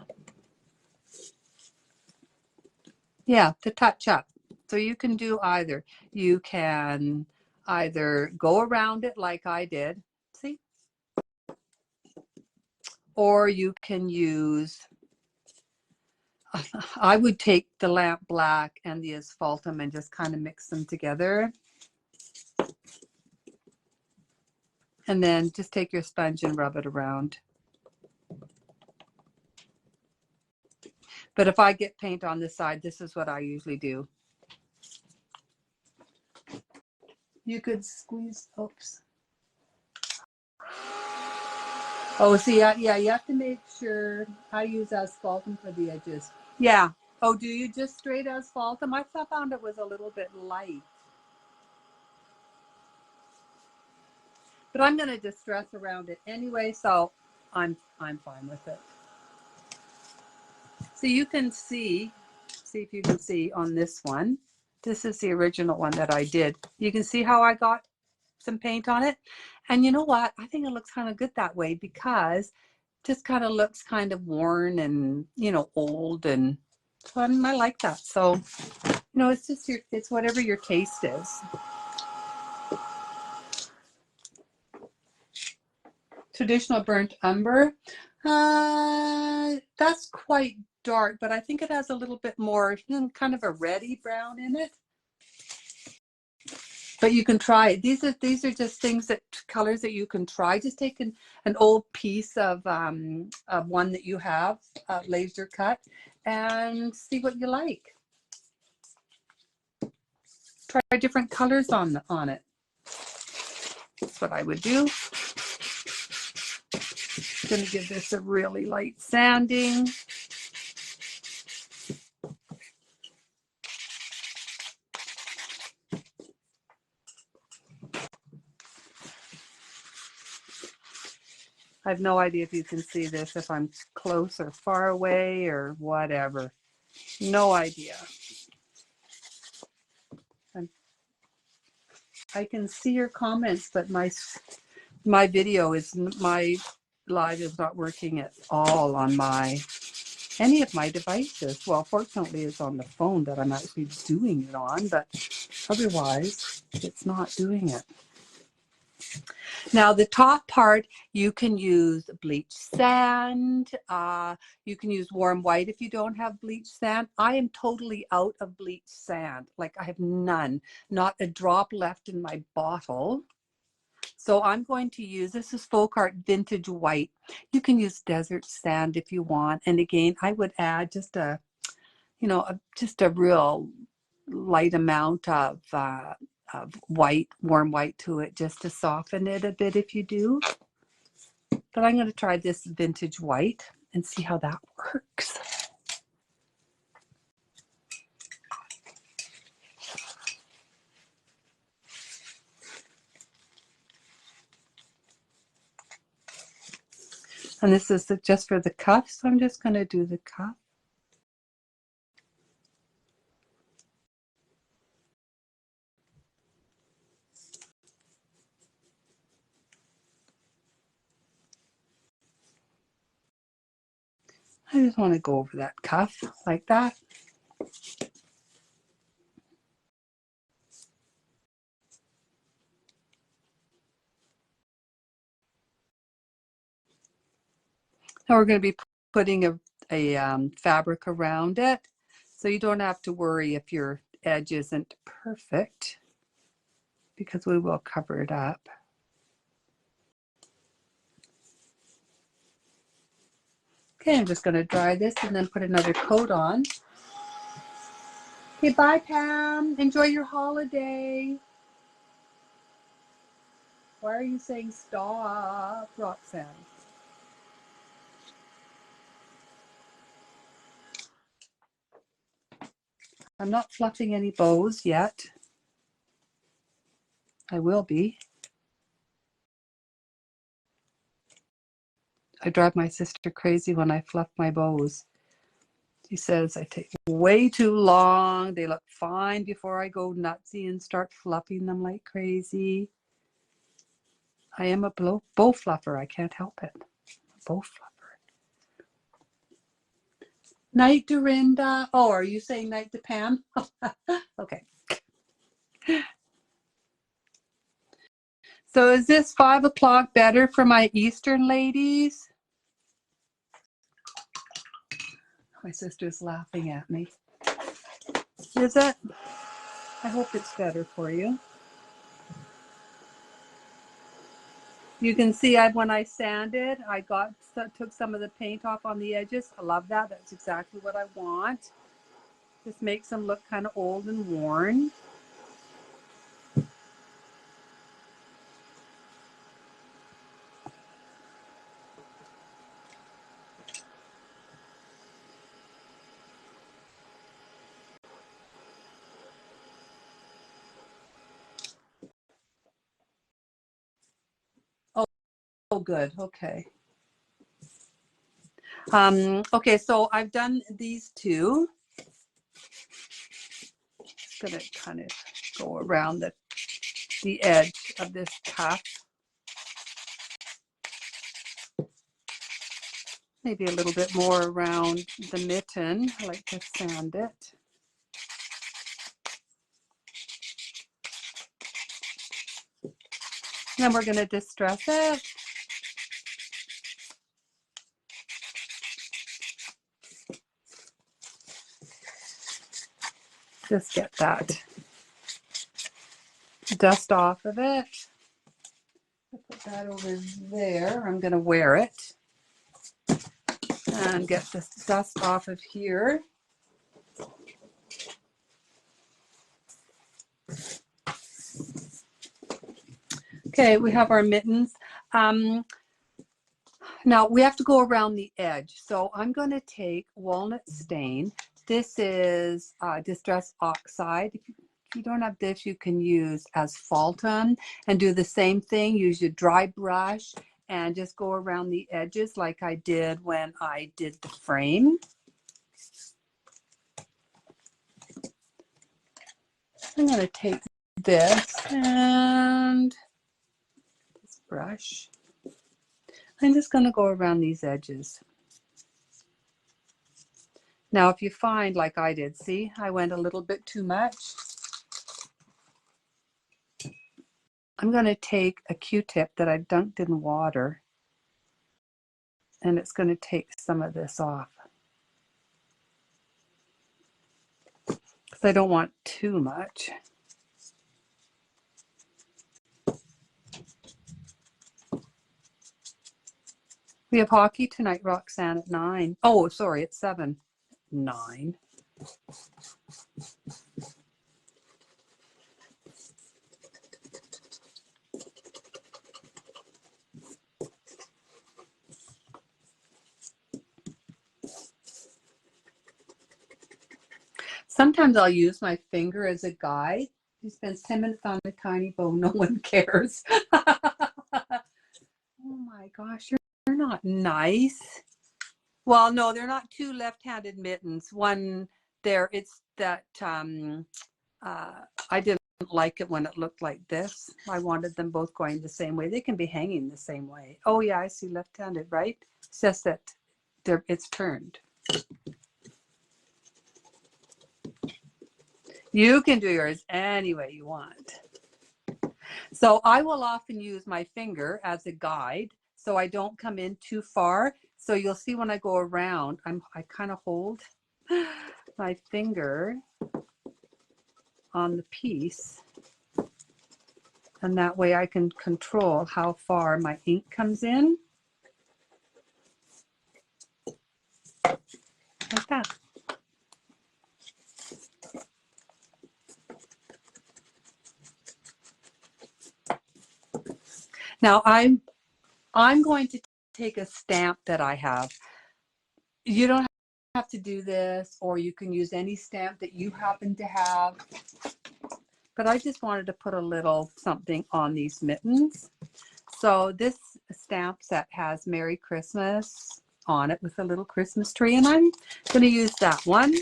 Yeah, to touch up. So you can do either. You can either go around it like I did, see? Or you can use, I would take the lamp black and the asphaltum and just kind of mix them together. And then just take your sponge and rub it around. But if I get paint on this side, this is what I usually do. You could squeeze, oops. Oh, see, yeah, you have to make sure. I use asphaltum for the edges. Yeah. Oh, do you just straight asphaltum? I found it was a little bit light. But I'm going to distress around it anyway, so I'm fine with it. So you can see if you can see on this one. This is the original one that I did. You can see how I got some paint on it. And you know what? I think it looks kind of good that way because it just kind of looks kind of worn and, you know, old. And so I like that. So, you know, it's just it's whatever your taste is. Traditional burnt umber. That's quite dark, but I think it has a little bit more kind of a reddy brown in it. But you can try it. These are just things that colors that you can try. Just take an old piece of one that you have laser cut and see what you like. Try different colors on it. That's what I would do. I'm going to give this a really light sanding. I have no idea if you can see this, if I'm close or far away or whatever. No idea. I can see your comments, but my video is, my live is not working at all on any of my devices. Well, fortunately it's on the phone that I'm actually doing it on, but otherwise it's not doing it. Now the top part, you can use bleach sand. You can use warm white if you don't have bleach sand. I am totally out of bleach sand. Like I have none, not a drop left in my bottle. So I'm going to use, this is Folk Art Vintage White. You can use desert sand if you want. And again, I would add just a, you know, just a real light amount of white, warm white to it, just to soften it a bit if you do. But I'm going to try this vintage white and see how that works. And this is just for the cuff, so I'm just going to do the cuff. I just want to go over that cuff like that. Now we're going to be putting a fabric around it, so you don't have to worry if your edge isn't perfect, because we will cover it up. Okay, I'm just going to dry this and then put another coat on. Okay, bye Pam. Enjoy your holiday. Why are you saying stop, Roxanne? I'm not fluffing any bows yet. I will be. I drive my sister crazy when I fluff my bows. She says I take way too long. They look fine before I go nutsy and start fluffing them like crazy. I am a bow fluffer. I can't help it. A bow fluffer. Night, Dorinda. Oh, are you saying night to Pam? Okay. So is this 5 o'clock better for my Eastern ladies? My sister's laughing at me. Is it? I hope it's better for you. You can see when I sanded, I took some of the paint off on the edges. I love that. That's exactly what I want. Just makes them look kind of old and worn. Oh, good. Okay. Okay, so I've done these two. Just gonna kind of go around the edge of this cuff. Maybe a little bit more around the mitten. I like to sand it. Then we're going to distress it. Just get that dust off of it. I'll put that over there. I'm going to wear it and get this dust off of here. Okay, we have our mittens. Now we have to go around the edge. So I'm going to take walnut stain. This is Distress Oxide. If you don't have this, you can use asphaltum and do the same thing. Use your dry brush and just go around the edges like I did when I did the frame. I'm going to take this and this brush. I'm just going to go around these edges. Now, if you find, like I did, see, I went a little bit too much. I'm going to take a Q-tip that I dunked in water, and it's going to take some of this off. Because I don't want too much. We have hockey tonight, Roxanne, at 9. Oh, sorry, it's 7. 9. Sometimes I'll use my finger as a guide. You spend 10 minutes on a tiny bow, no one cares. Oh my gosh, you're not nice. Well, no, they're not two left-handed mittens. One there, it's that I didn't like it when it looked like this. I wanted them both going the same way. They can be hanging the same way. Oh yeah, I see left-handed, right? It's just that it's turned. You can do yours any way you want. So I will often use my finger as a guide so I don't come in too far. So you'll see when I go around, I kind of hold my finger on the piece, and that way I can control how far my ink comes in. Like that. Now I'm going to take a stamp that I have. You don't have to do this, or you can use any stamp that you happen to have. But I just wanted to put a little something on these mittens. So this stamp set has Merry Christmas on it with a little Christmas tree, and I'm going to use that one.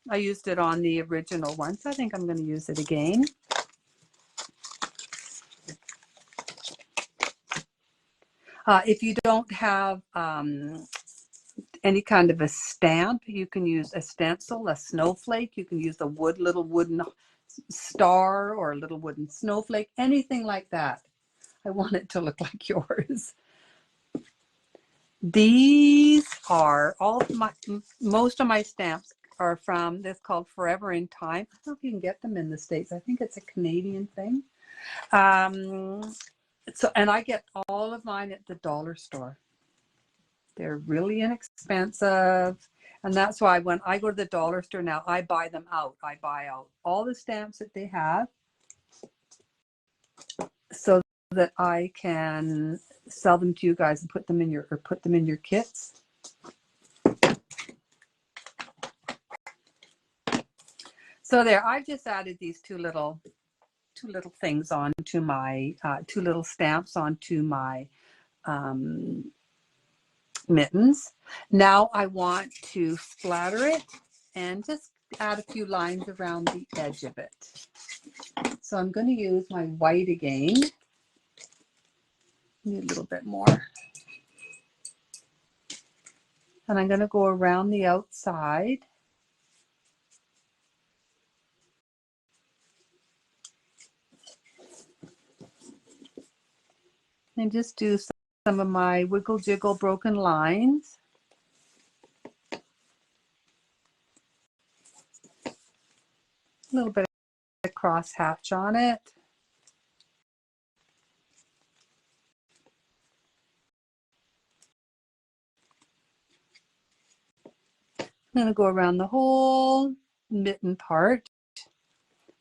I used it on the original one, so I think I'm going to use it again. If you don't have any kind of a stamp, you can use a stencil, a snowflake. You can use a little wooden star or a little wooden snowflake, anything like that. I want it to look like yours. These are most of my stamps are from this called Forever in Time. I don't know if you can get them in the States. I think it's a Canadian thing. And I get all of mine at the dollar store. They're really inexpensive. And that's why when I go to the dollar store now, I buy them out. I buy out all the stamps that they have so that I can sell them to you guys and put them in your kits. So there, I've just added these two little things onto my two little stamps onto my mittens. Now I want to splatter it and just add a few lines around the edge of it. So I'm going to use my white again. Need a little bit more. And I'm going to go around the outside. And just do some of my wiggle jiggle broken lines. A little bit of cross hatch on it. I'm going to go around the whole mitten part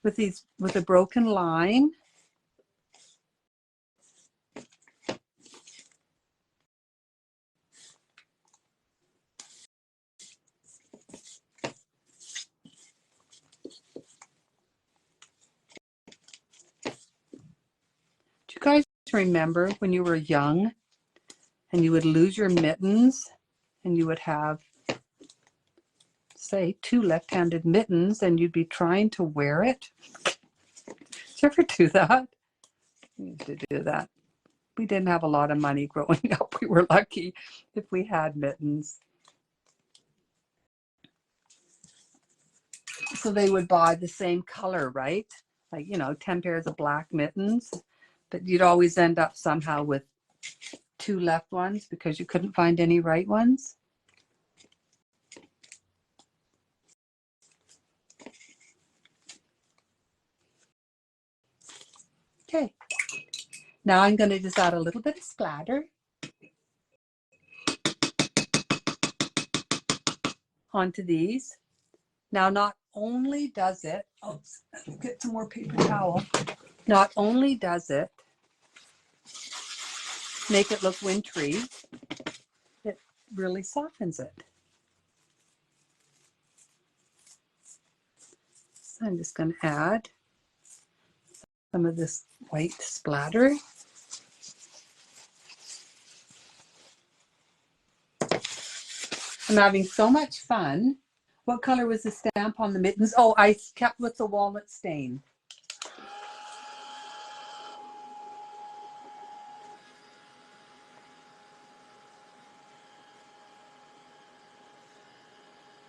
with a broken line. Do you guys remember when you were young and you would lose your mittens and you would have, say, 2 left-handed mittens and you'd be trying to wear it? Did you ever do that? We used to do that. We didn't have a lot of money growing up. We were lucky if we had mittens. So they would buy the same color, right? Like, 10 pairs of black mittens, but you'd always end up somehow with 2 left ones because you couldn't find any right ones. Okay. Now I'm going to just add a little bit of splatter onto these. Now, not only does it, let me get some more paper towel. Not only does it make it look wintry, it really softens it. So I'm just going to add some of this white splatter. I'm having so much fun. What color was the stamp on the mittens? Oh, I kept with the walnut stain.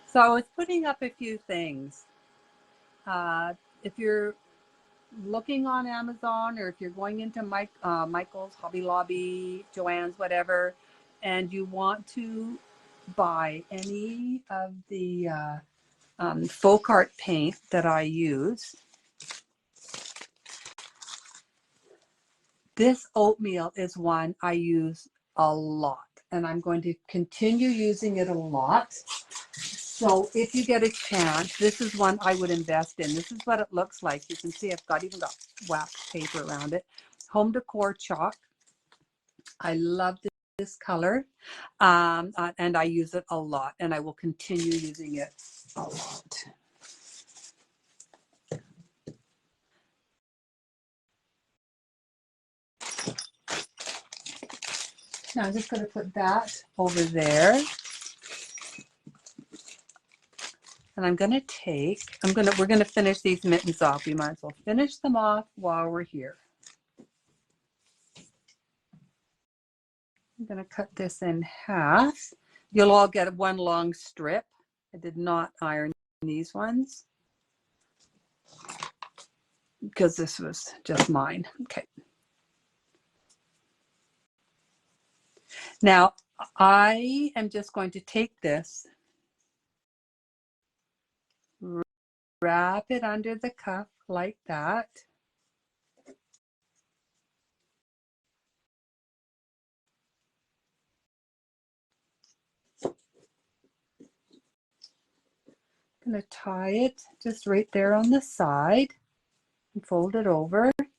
So I was putting up a few things. If you're looking on Amazon or if you're going into Michael's, Hobby Lobby, Joann's, whatever, and you want to buy any of the folk art paint that I use, this oatmeal is one I use a lot, and I'm going to continue using it a lot. So if you get a chance, this is one I would invest in. This is what it looks like. You can see I've even got wax paper around it. Home Decor chalk. I love this color, and I use it a lot, and I will continue using it a lot. Now I'm just going to put that over there. And I'm going to we're going to finish these mittens off. We might as well finish them off while we're here. I'm going to cut this in half. You'll all get one long strip. I did not iron these ones because this was just mine. Okay. Now I am just going to take this, wrap it under the cuff like that. I'm going to tie it just right there on the side and fold it over. Make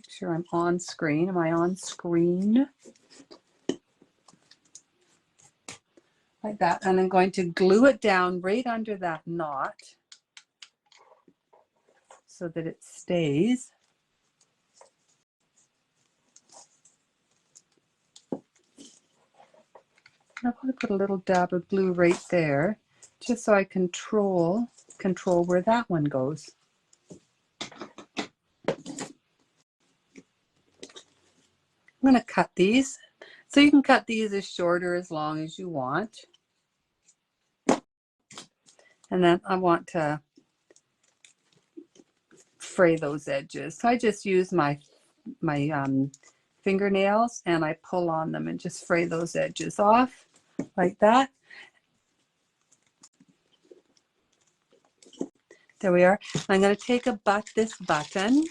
sure I'm on screen. Am I on screen? Like that. And I'm going to glue it down right under that knot so that it stays. I'm going to put a little dab of glue right there, just so I control where that one goes. I'm going to cut these. So you can cut these as short or as long as you want. And then I want to fray those edges. So I just use my fingernails and I pull on them and just fray those edges off like that. There we are. I'm going to take this button,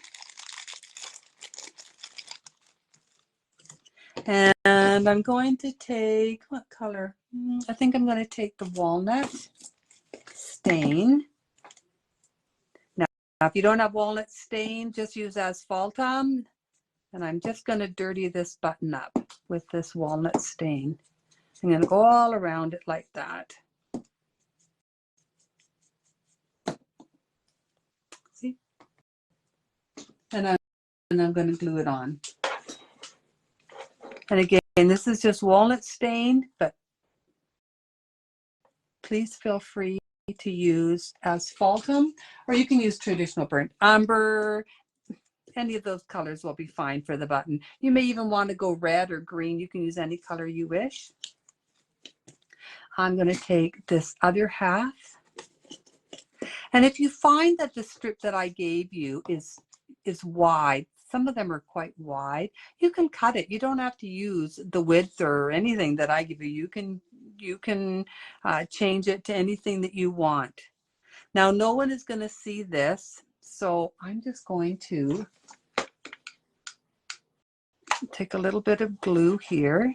and I'm going to take, what color? I think I'm going to take the walnut stain. Now, if you don't have walnut stain, just use asphaltum. And I'm just going to dirty this button up with this walnut stain. I'm going to go all around it like that. See? And I'm going to glue it on. And again, this is just walnut stain, but please feel free to use asphaltum, or you can use traditional burnt umber. Any of those colors will be fine for the button. You may even want to go red or green. You can use any color you wish. I'm going to take this other half. And if you find that the strip that I gave you is wide, some of them are quite wide, you can cut it. You don't have to use the width or anything that I give you. You can change it to anything that you want. Now, no one is going to see this, so I'm just going to take a little bit of glue here,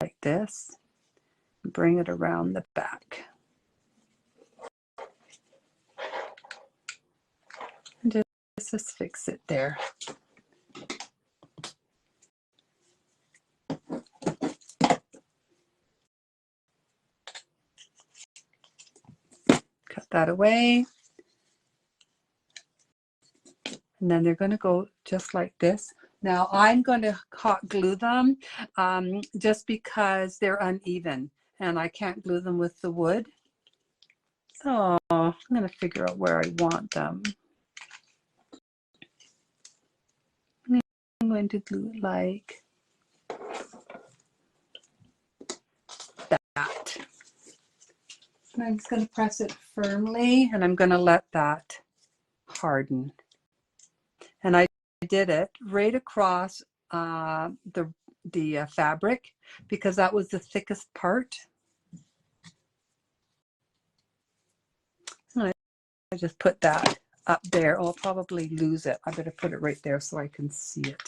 like this, and bring it around the back. And just fix it there. Cut that away. And then they're going to go just like this. Now I'm going to hot glue them just because they're uneven and I can't glue them with the wood. So I'm going to figure out where I want them. I'm going to glue it like that. And I'm just going to press it firmly and I'm going to let that harden. And I did it right across the fabric because that was the thickest part. And I just put that up there. I'll probably lose it. I better put it right there so I can see it.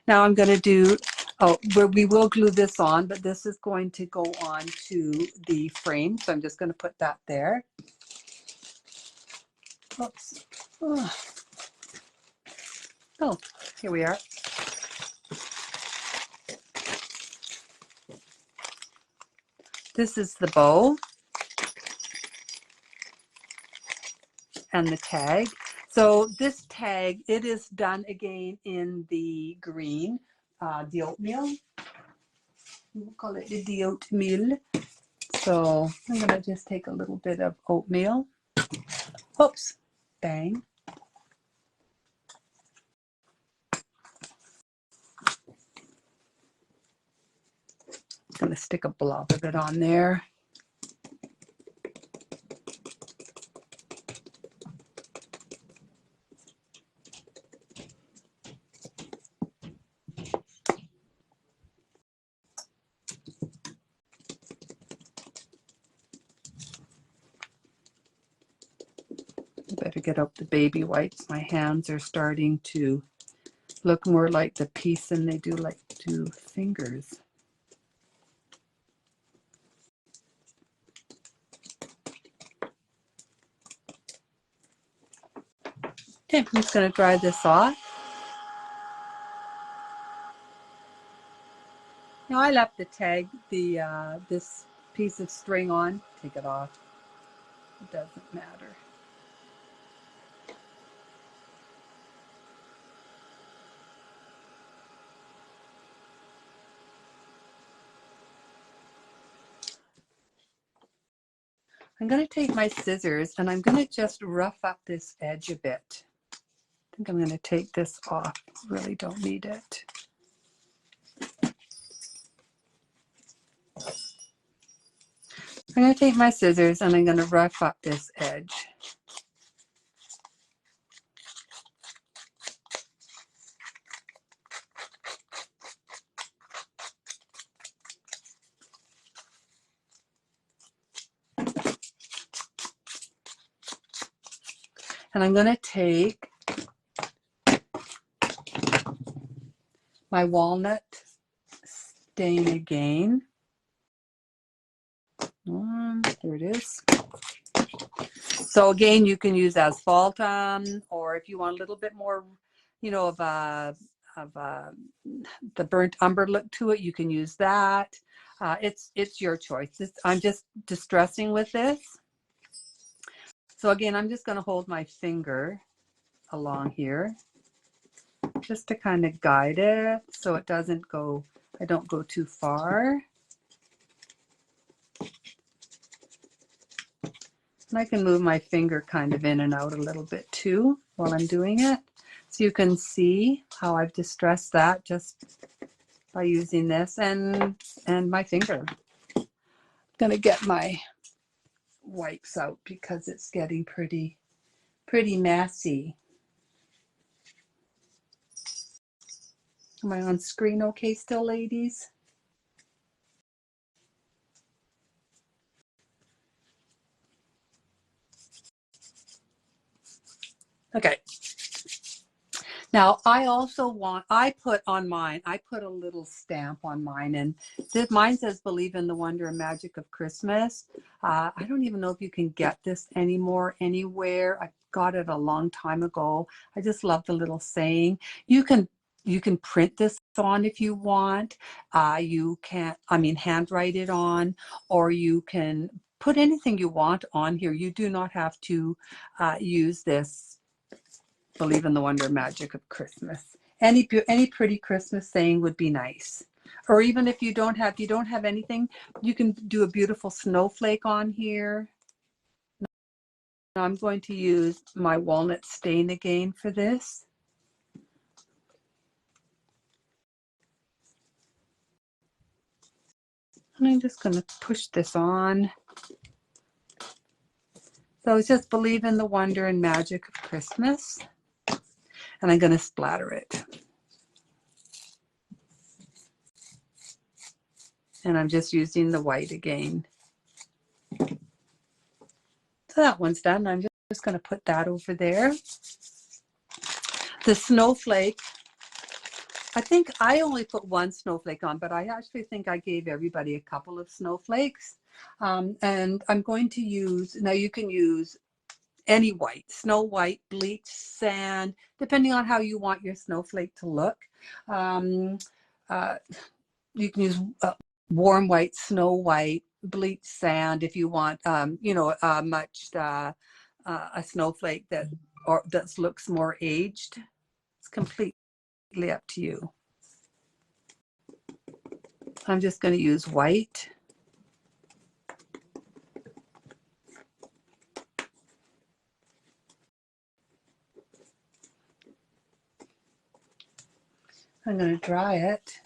Now I'm going to do, we will glue this on, but this is going to go on to the frame. So I'm just going to put that there. Oops. Oh, here we are. This is the bow and the tag. So this tag, it is done again in the green, the oatmeal. We'll call it the oatmeal. So I'm going to just take a little bit of oatmeal. Oops, bang. I'm going to stick a blob of it on there. Better get up the baby wipes. My hands are starting to look more like the piece than they do like fingers. Okay, I'm just going to dry this off. Now I left the tag, this piece of string on. Take it off. It doesn't matter. I'm going to take my scissors and I'm going to just rough up this edge a bit. I think I'm going to take this off. Really don't need it. I'm going to take my scissors and I'm going to rough up this edge. And I'm going to take my walnut stain again. There it is. So again, you can use asphaltum, or if you want a little bit more, you know, of the burnt umber look to it, you can use that. It's your choice. I'm just distressing with this. So again, I'm just going to hold my finger along here just to kind of guide it so it doesn't go, I don't go too far. And I can move my finger kind of in and out a little bit too while I'm doing it. So you can see how I've distressed that just by using this and my finger. I'm going to get my wipes out because it's getting pretty messy. Am I on screen okay still, ladies? Okay. Now I also I put on mine, I put a little stamp on mine, and mine says believe in the wonder and magic of Christmas. I don't even know if you can get this anymore anywhere. I got it a long time ago. I just love the little saying. You can print this on if you want. You can, handwrite it on, or you can put anything you want on here. You do not have to use this believe in the wonder and magic of Christmas. Any pretty Christmas saying would be nice. Or even if you don't have anything, you can do a beautiful snowflake on here. Now I'm going to use my walnut stain again for this. And I'm just going to push this on. So it's just believe in the wonder and magic of Christmas. And I'm going to splatter it. And I'm just using the white again. So that one's done. I'm just going to put that over there. The snowflake, I think I only put one snowflake on, but I actually think I gave everybody a couple of snowflakes. And I'm going to use, now you can use any white, snow white, bleach, sand, depending on how you want your snowflake to look. You can use warm white, snow white, bleach, sand if you want, a snowflake that looks more aged. It's completely up to you. I'm just going to use white. I'm going to dry it.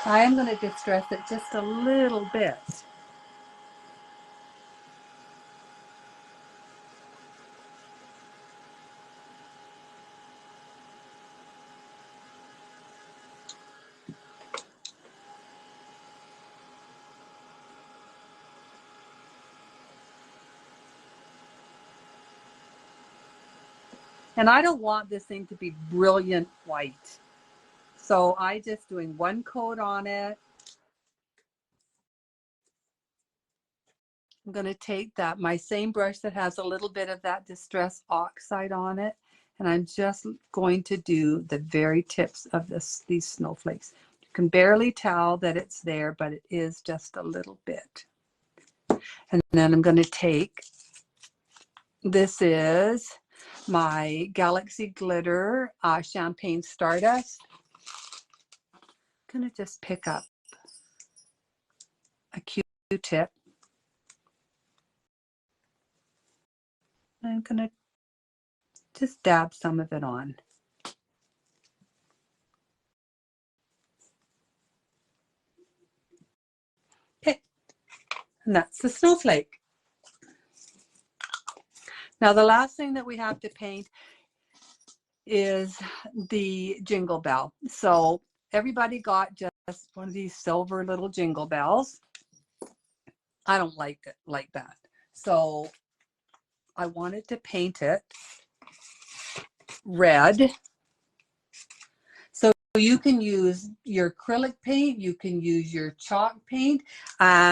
I am going to distress it just a little bit. And I don't want this thing to be brilliant white. So I just doing one coat on it. I'm going to take my same brush that has a little bit of that Distress Oxide on it. And I'm just going to do the very tips of these snowflakes. You can barely tell that it's there, but it is just a little bit. And then I'm going to take, this is my Galaxy Glitter Champagne Stardust. I'm going to just pick up a Q-tip. I'm gonna just dab some of it on. Okay, and that's the snowflake. Now the last thing that we have to paint is the jingle bell. So everybody got just one of these silver little jingle bells. I don't like it like that. So I wanted to paint it red. So you can use your acrylic paint, you can use your chalk paint,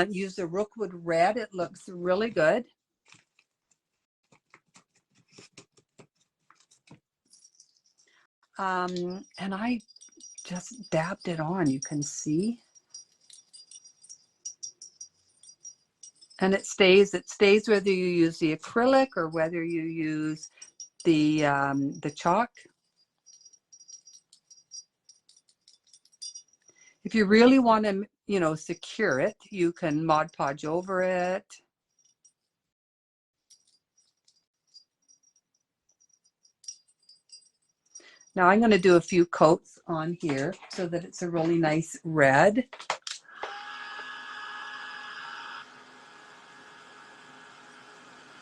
use the Rookwood red. It looks really good. And I just dabbed it on, you can see. And it stays whether you use the acrylic or whether you use the chalk. If you really want to, you know, secure it, you can Mod Podge over it. Now I'm going to do a few coats on here so that it's a really nice red.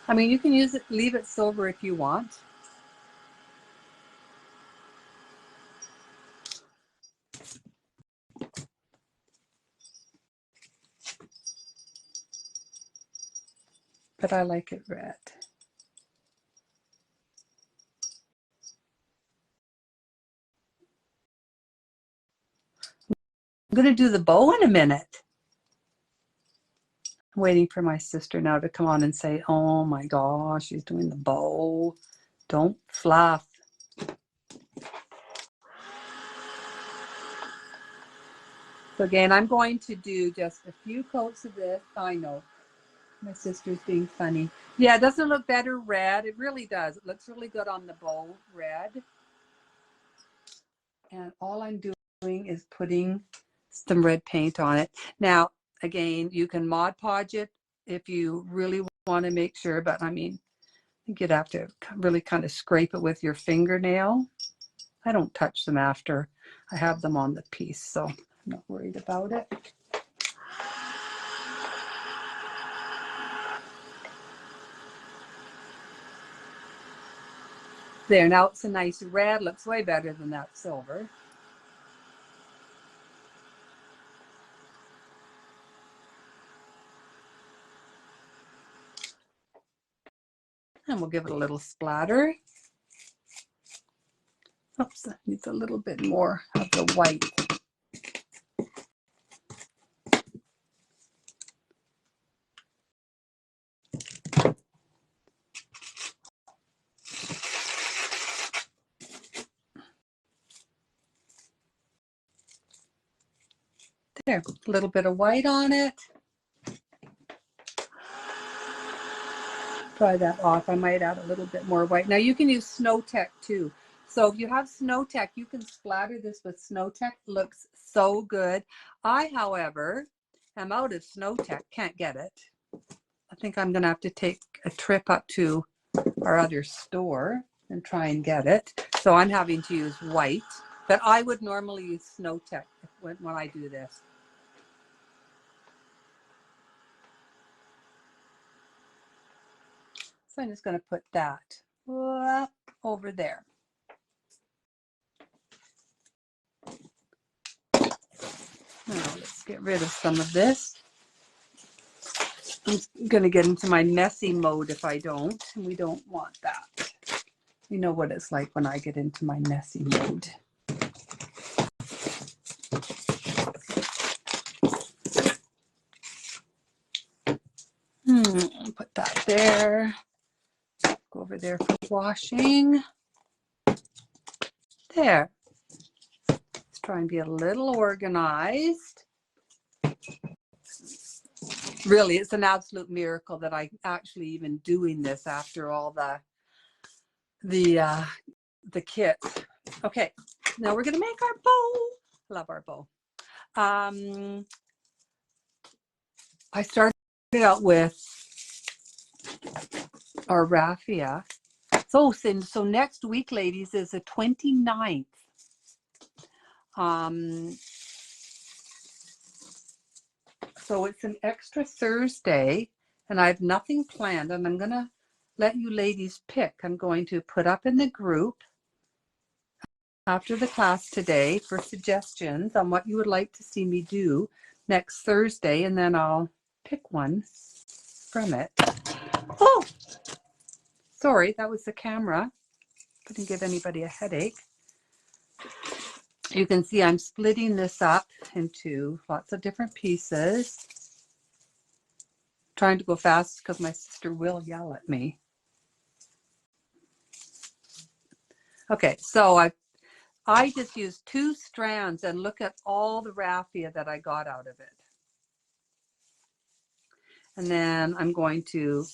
I mean, you can use it, leave it silver if you want. But I like it red. I'm going to do the bow in a minute. I'm waiting for my sister now to come on and say, oh my gosh, she's doing the bow. Don't fluff. So again, I'm going to do just a few coats of this. I know, my sister's being funny. Yeah, it doesn't look better red. It really does. It looks really good on the bow red. And all I'm doing is putting some red paint on it. Now, again, you can Mod Podge it if you really want to make sure, but I mean, I think you'd have to really kind of scrape it with your fingernail. I don't touch them after I have them on the piece, so I'm not worried about it. There, now it's a nice red, looks way better than that silver. And we'll give it a little splatter. Oops, that needs a little bit more of the white. There, a little bit of white on it. Try that off. I might add a little bit more white. Now you can use Snow Tech too. So if you have Snow Tech, you can splatter this with Snow Tech. Looks so good. I, however, am out of Snow Tech. Can't get it. I think I'm going to have to take a trip up to our other store and try and get it. So I'm having to use white. But I would normally use Snow Tech when I do this. So I'm just going to put that over there. Now let's get rid of some of this. I'm going to get into my messy mode if I don't, and we don't want that. You know what it's like when I get into my messy mode. Put that there. Go over there for washing. There. Let's try and be a little organized. Really, it's an absolute miracle that I'm actually even doing this after all the kits. Okay, now we're gonna make our bow. Love our bow. I started out with or raffia. So next week, ladies, is the 29th. So it's an extra Thursday, and I have nothing planned, and I'm going to let you ladies pick. I'm going to put up in the group after the class today for suggestions on what you would like to see me do next Thursday, and then I'll pick one from it. Oh, sorry, that was the camera. Couldn't give anybody a headache. You can see I'm splitting this up into lots of different pieces. Trying to go fast because my sister will yell at me. Okay, so I just used 2 strands, and look at all the raffia that I got out of it. And then I'm going to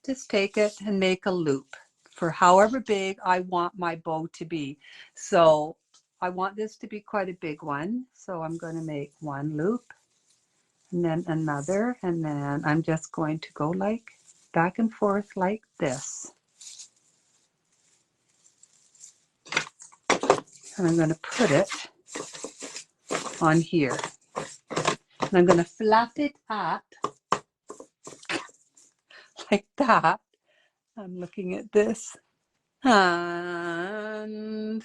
just take it and make a loop for however big I want my bow to be. So I want this to be quite a big one. So I'm going to make 1 loop and then another, and then I'm just going to go like back and forth like this. And I'm going to put it on here. And I'm going to flap it up like that. I'm looking at this. And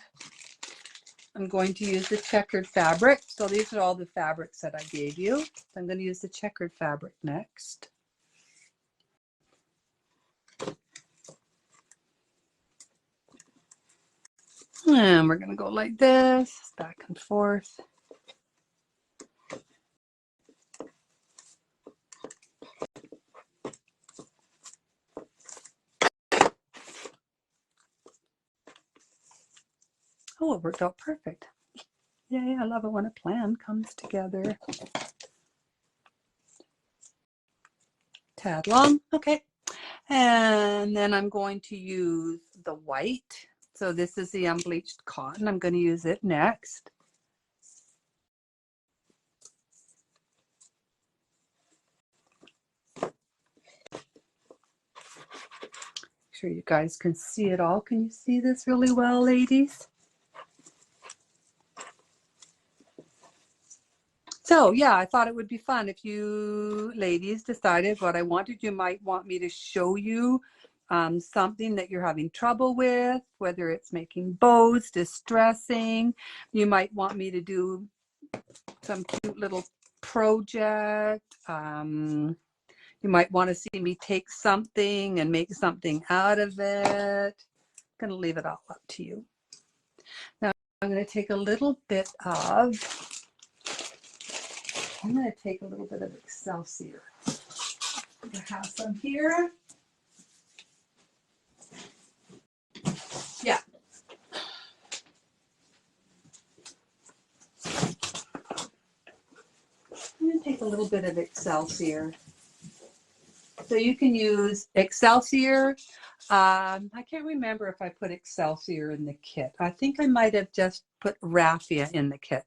I'm going to use the checkered fabric. So these are all the fabrics that I gave you. I'm going to use the checkered fabric next. And we're going to go like this, back and forth. Oh, it worked out perfect. Yay, I love it when a plan comes together. Tad long, okay. And then I'm going to use the white. So this is the unbleached cotton. I'm going to use it next. Sure you guys can see it all. Can you see this really well, ladies? So yeah, I thought it would be fun if you ladies decided what I wanted. You might want me to show you something that you're having trouble with, whether it's making bows, distressing. You might want me to do some cute little project. You might want to see me take something and make something out of it. I'm going to leave it all up to you. Now I'm going to take a little bit of Excelsior. I have some here. Yeah. I'm going to take a little bit of Excelsior. So you can use Excelsior. I can't remember if I put Excelsior in the kit. I think I might have just put raffia in the kit.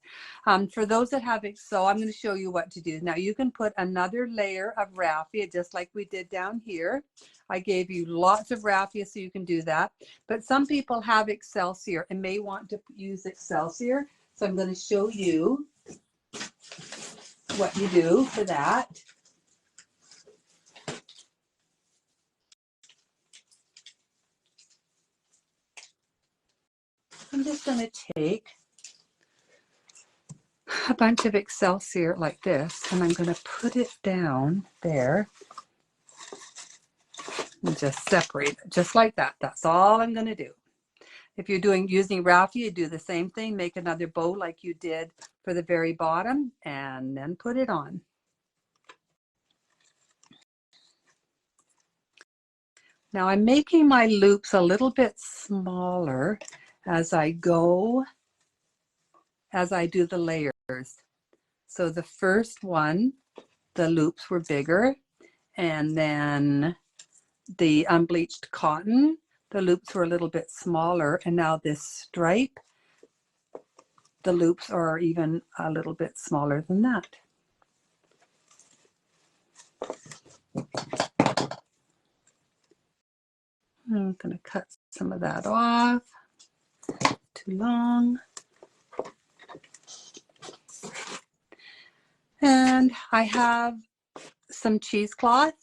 For those that have it, so I'm going to show you what to do. Now you can put another layer of raffia just like we did down here. I gave you lots of raffia so you can do that. But some people have Excelsior and may want to use Excelsior. So I'm going to show you what you do for that. I'm just going to take a bunch of Excelsior like this, and I'm going to put it down there and just separate it just like that. That's all I'm going to do. If you're using raffia, do the same thing. Make another bow like you did for the very bottom and then put it on. Now I'm making my loops a little bit smaller as I go, as I do the layers. So the first one, the loops were bigger, and then the unbleached cotton, the loops were a little bit smaller, and now this stripe, the loops are even a little bit smaller than that. I'm going to cut some of that off. Too long. And I have some cheesecloth.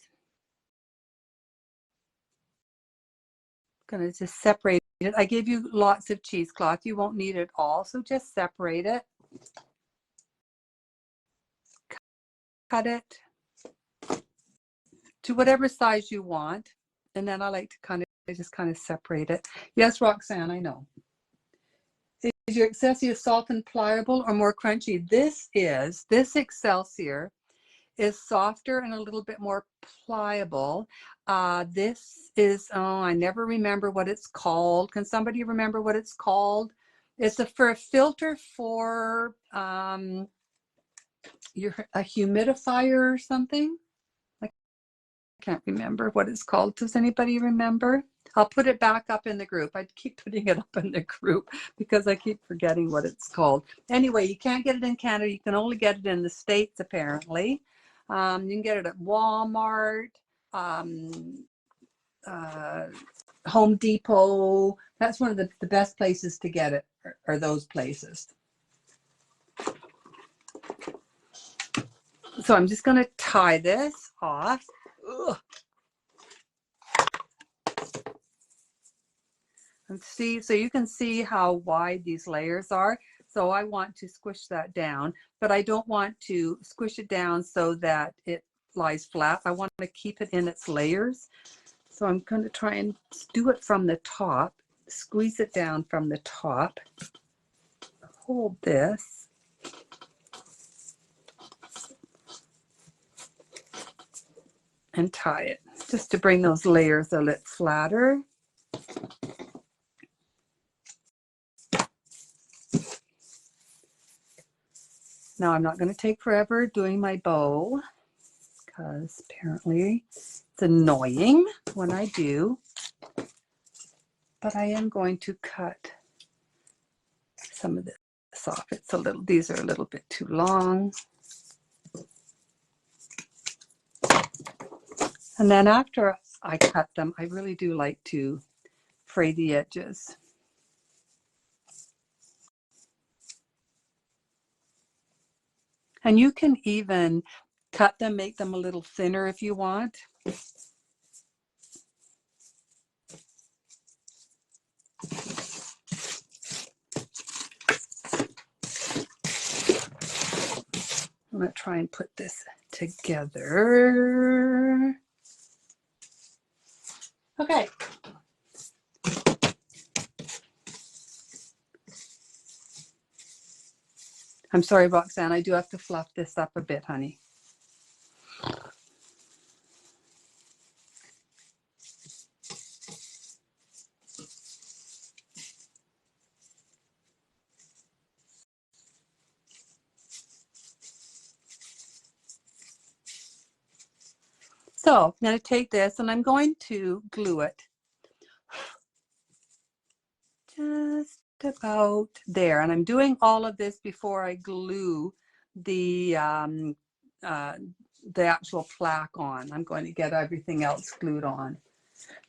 I'm going to just separate it. I gave you lots of cheesecloth. You won't need it all, so just separate it. Cut it to whatever size you want. And then I like to just separate it. Yes, Roxanne, I know. Is your Excelsior soft and pliable or more crunchy? This Excelsior is softer and a little bit more pliable. This is, oh, I never remember what it's called. Can somebody remember what it's called? It's for a filter for a humidifier or something. I can't remember what it's called. Does anybody remember? I'll put it back up in the group. I keep putting it up in the group because I keep forgetting what it's called. Anyway, you can't get it in Canada. You can only get it in the States, apparently. You can get it at Walmart, Home Depot. That's one of the best places to get it, are those places. So I'm just going to tie this off. Ugh. And see, so you can see how wide these layers are. So I want to squish that down, but I don't want to squish it down so that it lies flat. I want to keep it in its layers. So I'm going to try and do it from the top, squeeze it down from the top, hold this. And tie it just to bring those layers a little flatter. Now I'm not going to take forever doing my bow because apparently it's annoying when I do. But I am going to cut some of this off. These are a little bit too long. And then after I cut them, I really do like to fray the edges. And you can even cut them, make them a little thinner if you want. I'm going to try and put this together. Okay. I'm sorry, Roxanne, I do have to fluff this up a bit, honey. So I'm going to take this and I'm going to glue it just about there. And I'm doing all of this before I glue the actual plaque on. I'm going to get everything else glued on.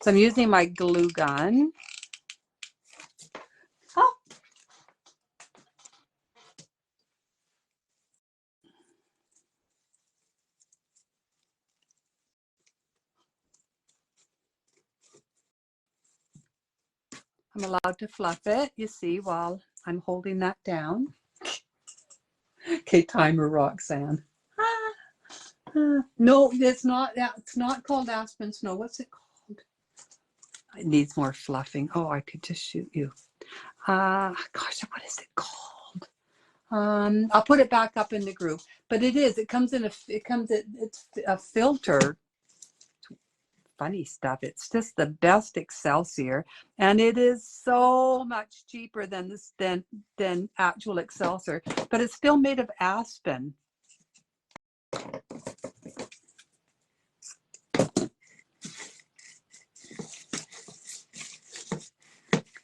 So I'm using my glue gun. Oh. I'm allowed to fluff it, you see, while I'm holding that down. Okay, timer, Roxanne. No, it's not. It's not called Aspen Snow. What's it called? It needs more fluffing. Oh, I could just shoot you. Gosh, what is it called? I'll put it back up in the group. But it comes in it's a filter. Funny stuff. It's just the best Excelsior, and it is so much cheaper than actual Excelsior, but it's still made of aspen.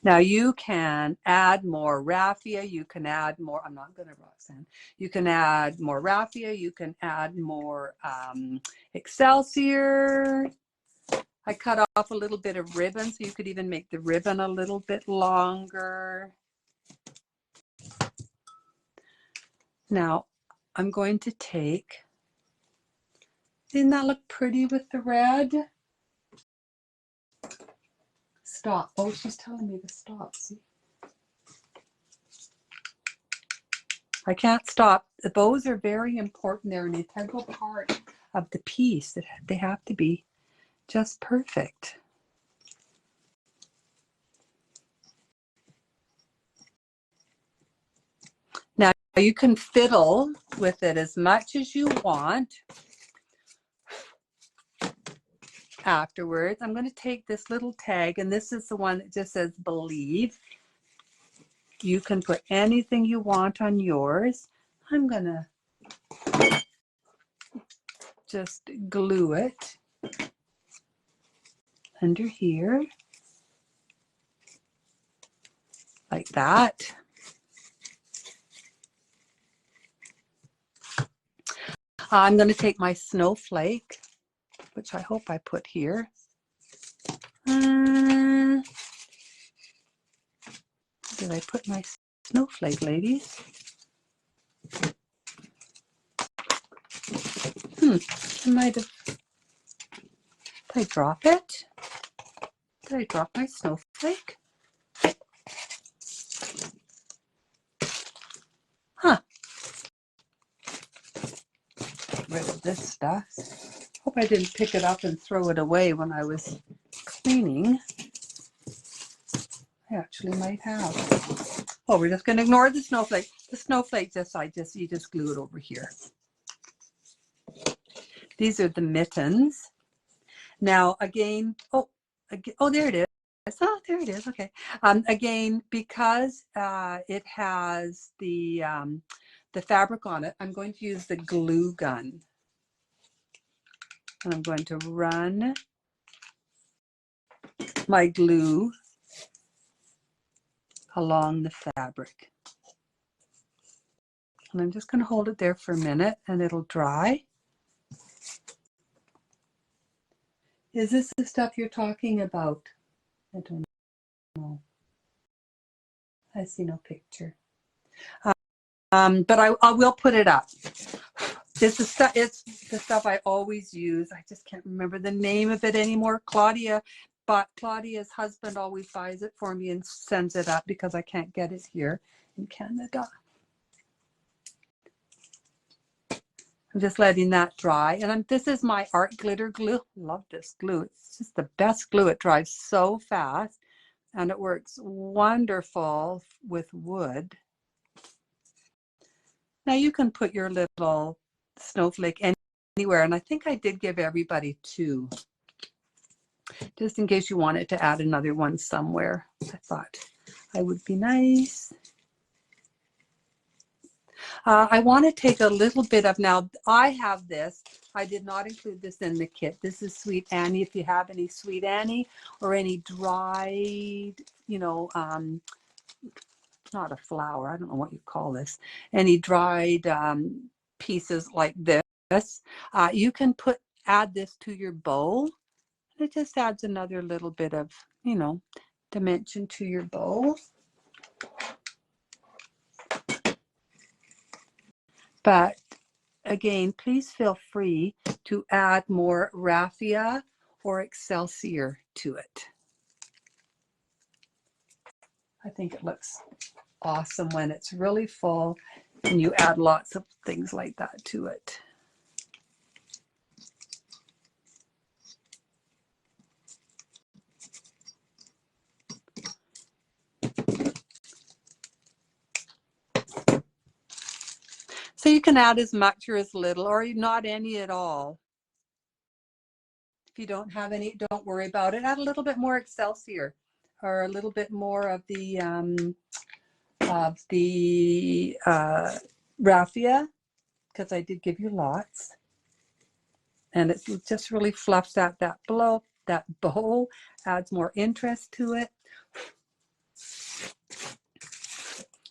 Now you can add more raffia, you can add more, I'm not gonna Roxanne, you can add more raffia, you can add more Excelsior. I cut off a little bit of ribbon, so you could even make the ribbon a little bit longer. Now, I'm going to take, didn't that look pretty with the red? Stop. Oh, she's telling me to stop, see? I can't stop. The bows are very important. They're an integral part of the piece. They have to be just perfect. Now, you can fiddle with it as much as you want. Afterwards, I'm going to take this little tag, and this is the one that just says believe. You can put anything you want on yours. I'm going to just glue it under here like that. I'm going to take my snowflake, which I hope I put here. Did I put my snowflake, ladies? I might have. Did I drop it? Did I drop my snowflake? Huh. Get rid of this stuff. Hope I didn't pick it up and throw it away when I was cleaning. I actually might have. Oh, we're just going to ignore the snowflake. The snowflake, you just glue it over here. These are the mittens. Now again, oh, there it is. Oh, there it is. Okay. Again, because it has the fabric on it, I'm going to use the glue gun. And I'm going to run my glue along the fabric. And I'm just going to hold it there for a minute and it'll dry. Is this the stuff you're talking about? I don't know. I see no picture. But I will put it up. It's the stuff I always use. I just can't remember the name of it anymore. Claudia's husband always buys it for me and sends it up because I can't get it here in Canada. I'm just letting that dry. And this is my art glitter glue. Love this glue. It's just the best glue. It dries so fast and it works wonderful with wood. Now you can put your little snowflake anywhere. And I think I did give everybody 2. Just in case you wanted to add another one somewhere. I thought I would be nice. I want to take a little bit of, now I have this. I did not include this in the kit. This is Sweet Annie. If you have any Sweet Annie or any dried, not a flower, I don't know what you call this, any dried pieces like this, you can add this to your bow. It just adds another little bit of, dimension to your bow. But again, please feel free to add more raffia or excelsior to it. I think it looks awesome when it's really full and you add lots of things like that to it. So you can add as much or as little, or not any at all. If you don't have any, don't worry about it. Add a little bit more excelsior or a little bit more of the raffia, because I did give you lots. And it just really fluffs out that bow, adds more interest to it.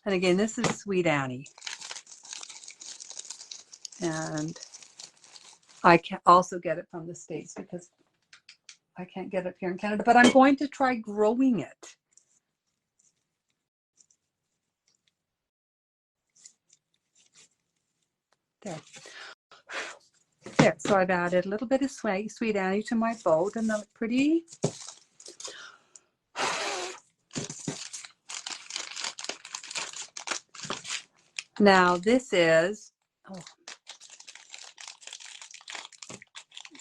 And again, this is Sweet Annie. And I can also get it from the States because I can't get it here in Canada, but I'm going to try growing it. There. There, so I've added a little bit of Sweet Annie to my boat, and they look pretty. Now this is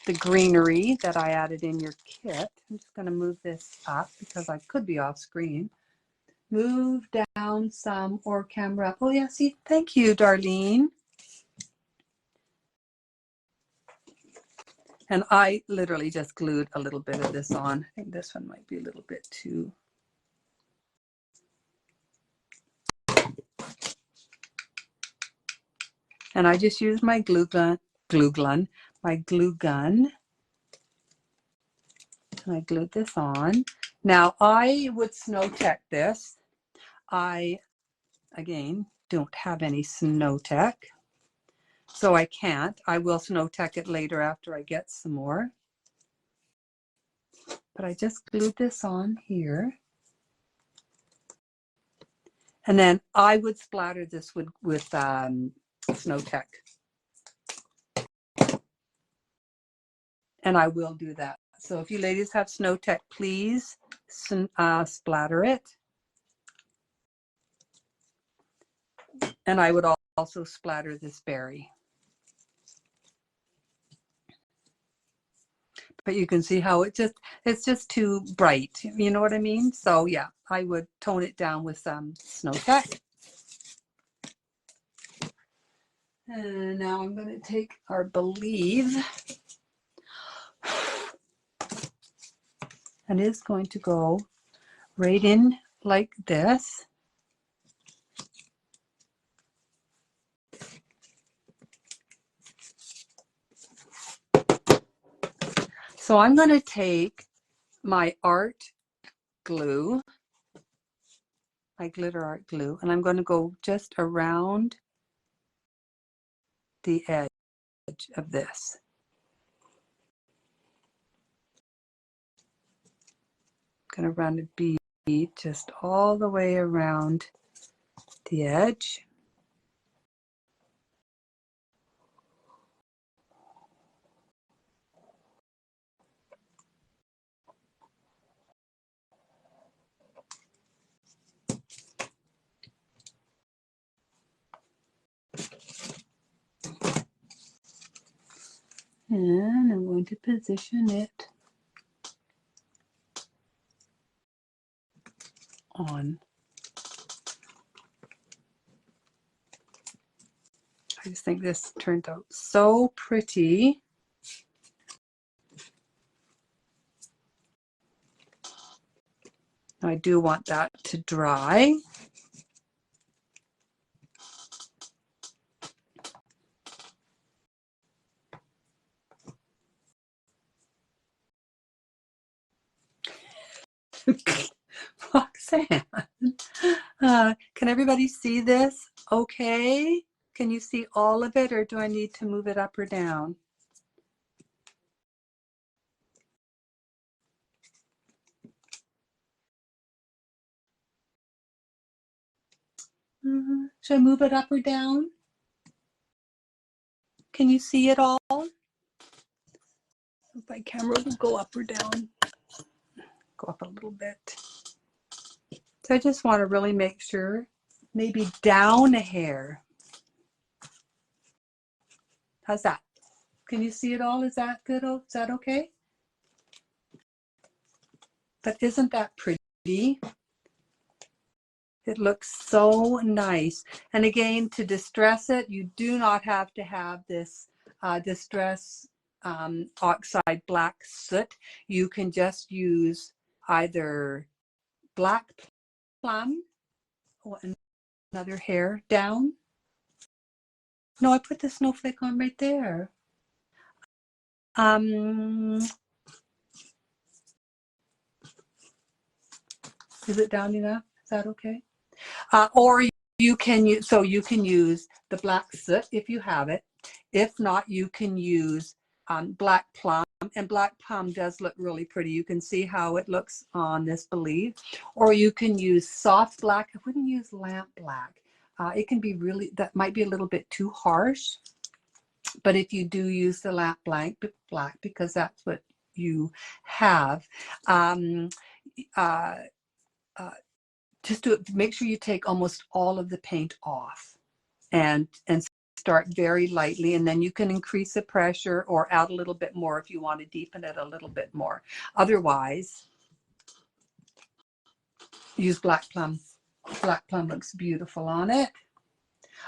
the greenery that I added in your kit. I'm just going to move this up because I could be off screen. Move down some or camera. Oh yeah, see, thank you, Darlene. And I literally just glued a little bit of this on. I think this one might be a little bit too. And I just used my glue gun, and I glued this on. Now I would snow tech this. I, again, don't have any snow tech, so I can't. I will snow tech it later after I get some more. But I just glued this on here. And then I would splatter this with snow tech. And I will do that. So if you ladies have snow tech, please splatter it. And I would also splatter this berry. But you can see how it's just too bright. You know what I mean? So yeah, I would tone it down with some snow tech. And now I'm going to take our Believe. And it's going to go right in like this. So I'm going to take my art glue, my glitter art glue, and I'm going to go just around the edge of this. I'm going to run a bead just all the way around the edge. And I'm going to position it on. I just think this turned out so pretty. I do want that to dry. Roxanne, can everybody see this? Okay. Can you see all of it, or do I need to move it up or down? Should I move it up or down? Can you see it all? My camera will go up or down. Go up a little bit. So I just want to really make sure, maybe down a hair. How's that? Can you see it all? Is that good? Is that okay? But isn't that pretty? It looks so nice. And again, to distress it, you do not have to have this distress oxide black soot. You can just use either black plum or another hair down. No, I put the snowflake on right there. Is it down enough? Is that okay? Or you can use, so you can use the black soot if you have it. If not, you can use black plum and black plum does look really pretty. You can see how it looks on this Believe. Or you can use soft black. I wouldn't use lamp black. It can be really, that might be a little bit too harsh. But if you do use the lamp black, because that's what you have, just make sure you take almost all of the paint off and start very lightly, and then you can increase the pressure or add a little bit more if you want to deepen it a little bit more. Otherwise, use black plum. Black plum looks beautiful on it.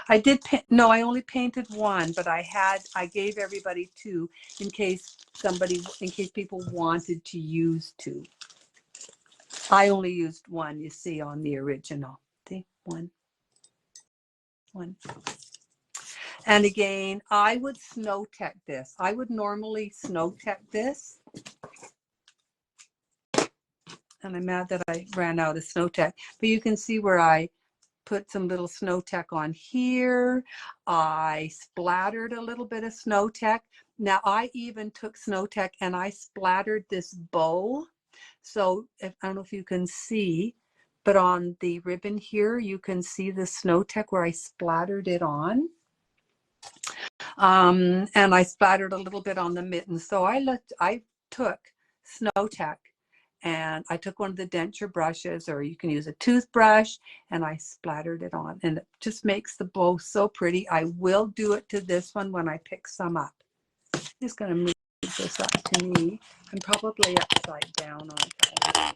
I did paint, no, I only painted one, but I gave everybody two in case people wanted to use two. I only used one, you see, on the original. See, one. And again, I would snow tech this. I would normally snow tech this. And I'm mad that I ran out of snow tech. But you can see where I put some little snow tech on here. I splattered a little bit of snow tech. Now I even took snow tech and I splattered this bow. So I don't know if you can see, but on the ribbon here, you can see the snow tech where I splattered it on. And I splattered a little bit on the mittens. So I took snow tech and I took one of the denture brushes, or you can use a toothbrush, and I splattered it on, and it just makes the bow so pretty. I will do it to this one when I pick some up. I'm just going to move this up to me. I'm probably upside down, aren't I?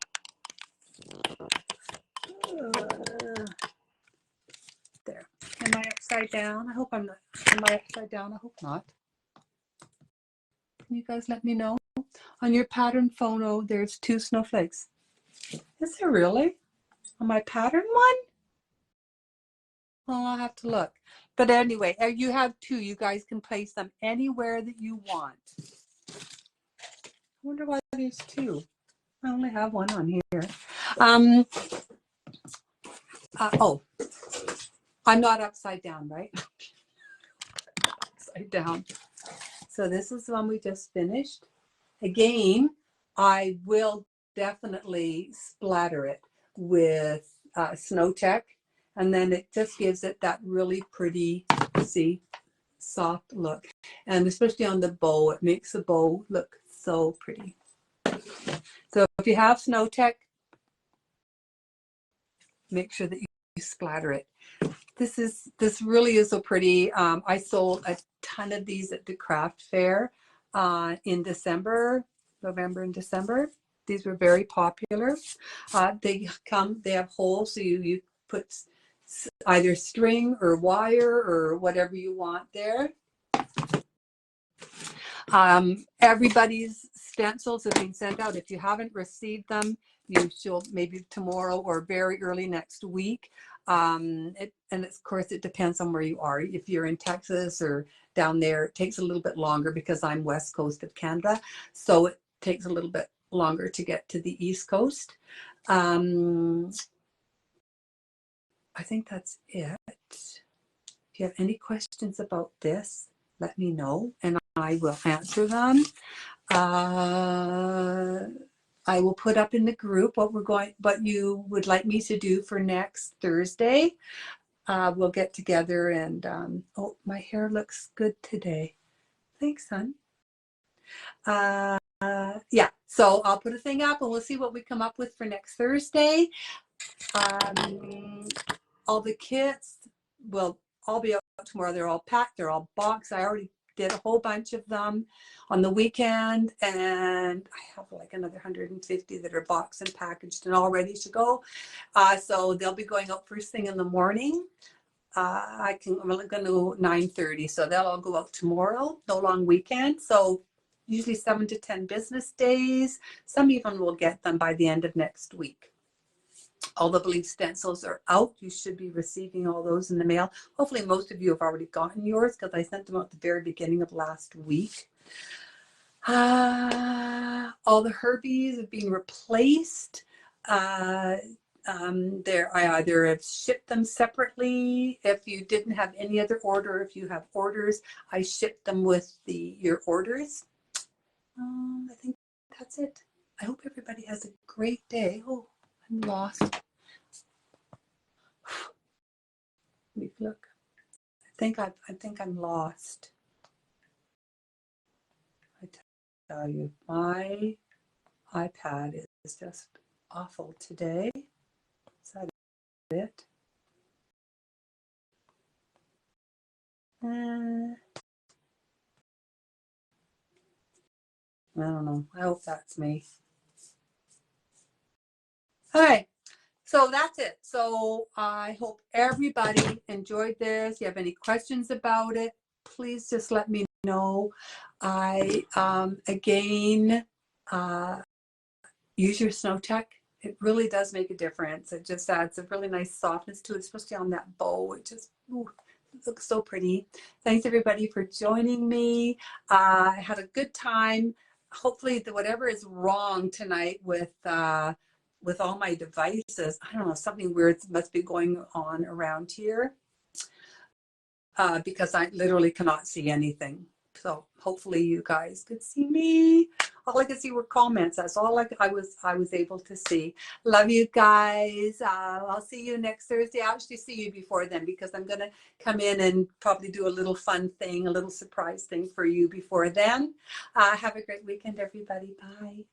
There. Am I upside down? I hope I'm not. Am I upside down? I hope not. Can you guys let me know? On your pattern photo, there's 2 snowflakes. Is there really? On my pattern one? Well, I'll have to look. But anyway, you have 2. You guys can place them anywhere that you want. I wonder why there's 2. I only have one on here. Oh, I'm not upside down, right? Upside down. So this is the one we just finished. Again, I will definitely splatter it with Snow Tech, and then it just gives it that really pretty, see, soft look. And especially on the bow, it makes the bow look so pretty. So if you have Snow Tech, make sure that you splatter it. This really is so pretty. I sold a ton of these at the craft fair in November and December. These were very popular. They have holes, so you put either string or wire or whatever you want there. Everybody's stencils have been sent out. If you haven't received them, you should maybe tomorrow or very early next week. And of course, it depends on where you are. If you're in Texas or down there, it takes a little bit longer because I'm west coast of Canada. So it takes a little bit longer to get to the East Coast. I think that's it. If you have any questions about this, let me know and I will answer them. I will put up in the group what you would like me to do for next Thursday. We'll get together and, oh, my hair looks good today. Thanks, son. Yeah, so I'll put a thing up and we'll see what we come up with for next Thursday. All the kits will all be out tomorrow. They're all packed, they're all boxed. I already did a whole bunch of them on the weekend, and I have like another 150 that are boxed and packaged and all ready to go. So they'll be going out first thing in the morning. I'm going to go 9:30, so they'll all go out tomorrow. No long weekend, so usually 7 to 10 business days. Some even will get them by the end of next week. All the Believe stencils are out. You should be receiving all those in the mail. Hopefully most of you have already gotten yours because I sent them out at the very beginning of last week. All the Herbies have been replaced. I either have shipped them separately. If you didn't have any other order, if you have orders, I shipped them with your orders. I think that's it. I hope everybody has a great day. Oh, I'm lost. Let me look. I think I'm lost. I tell you, my iPad is just awful today. Is that it? I don't know. I hope that's me. All right. So that's it. So I hope everybody enjoyed this. If you have any questions about it, please just let me know. I, again, use your Snow Tech. It really does make a difference. It just adds a really nice softness to it, especially on that bow. It just it looks so pretty. Thanks everybody for joining me. I had a good time. Hopefully whatever is wrong tonight with all my devices, I don't know, something weird must be going on around here because I literally cannot see anything. So hopefully you guys could see me. All I could see were comments. That's all I was able to see. Love you guys. I'll see you next Thursday. I'll actually see you before then because I'm gonna come in and probably do a little fun thing, a little surprise thing for you before then. Have a great weekend, everybody. Bye.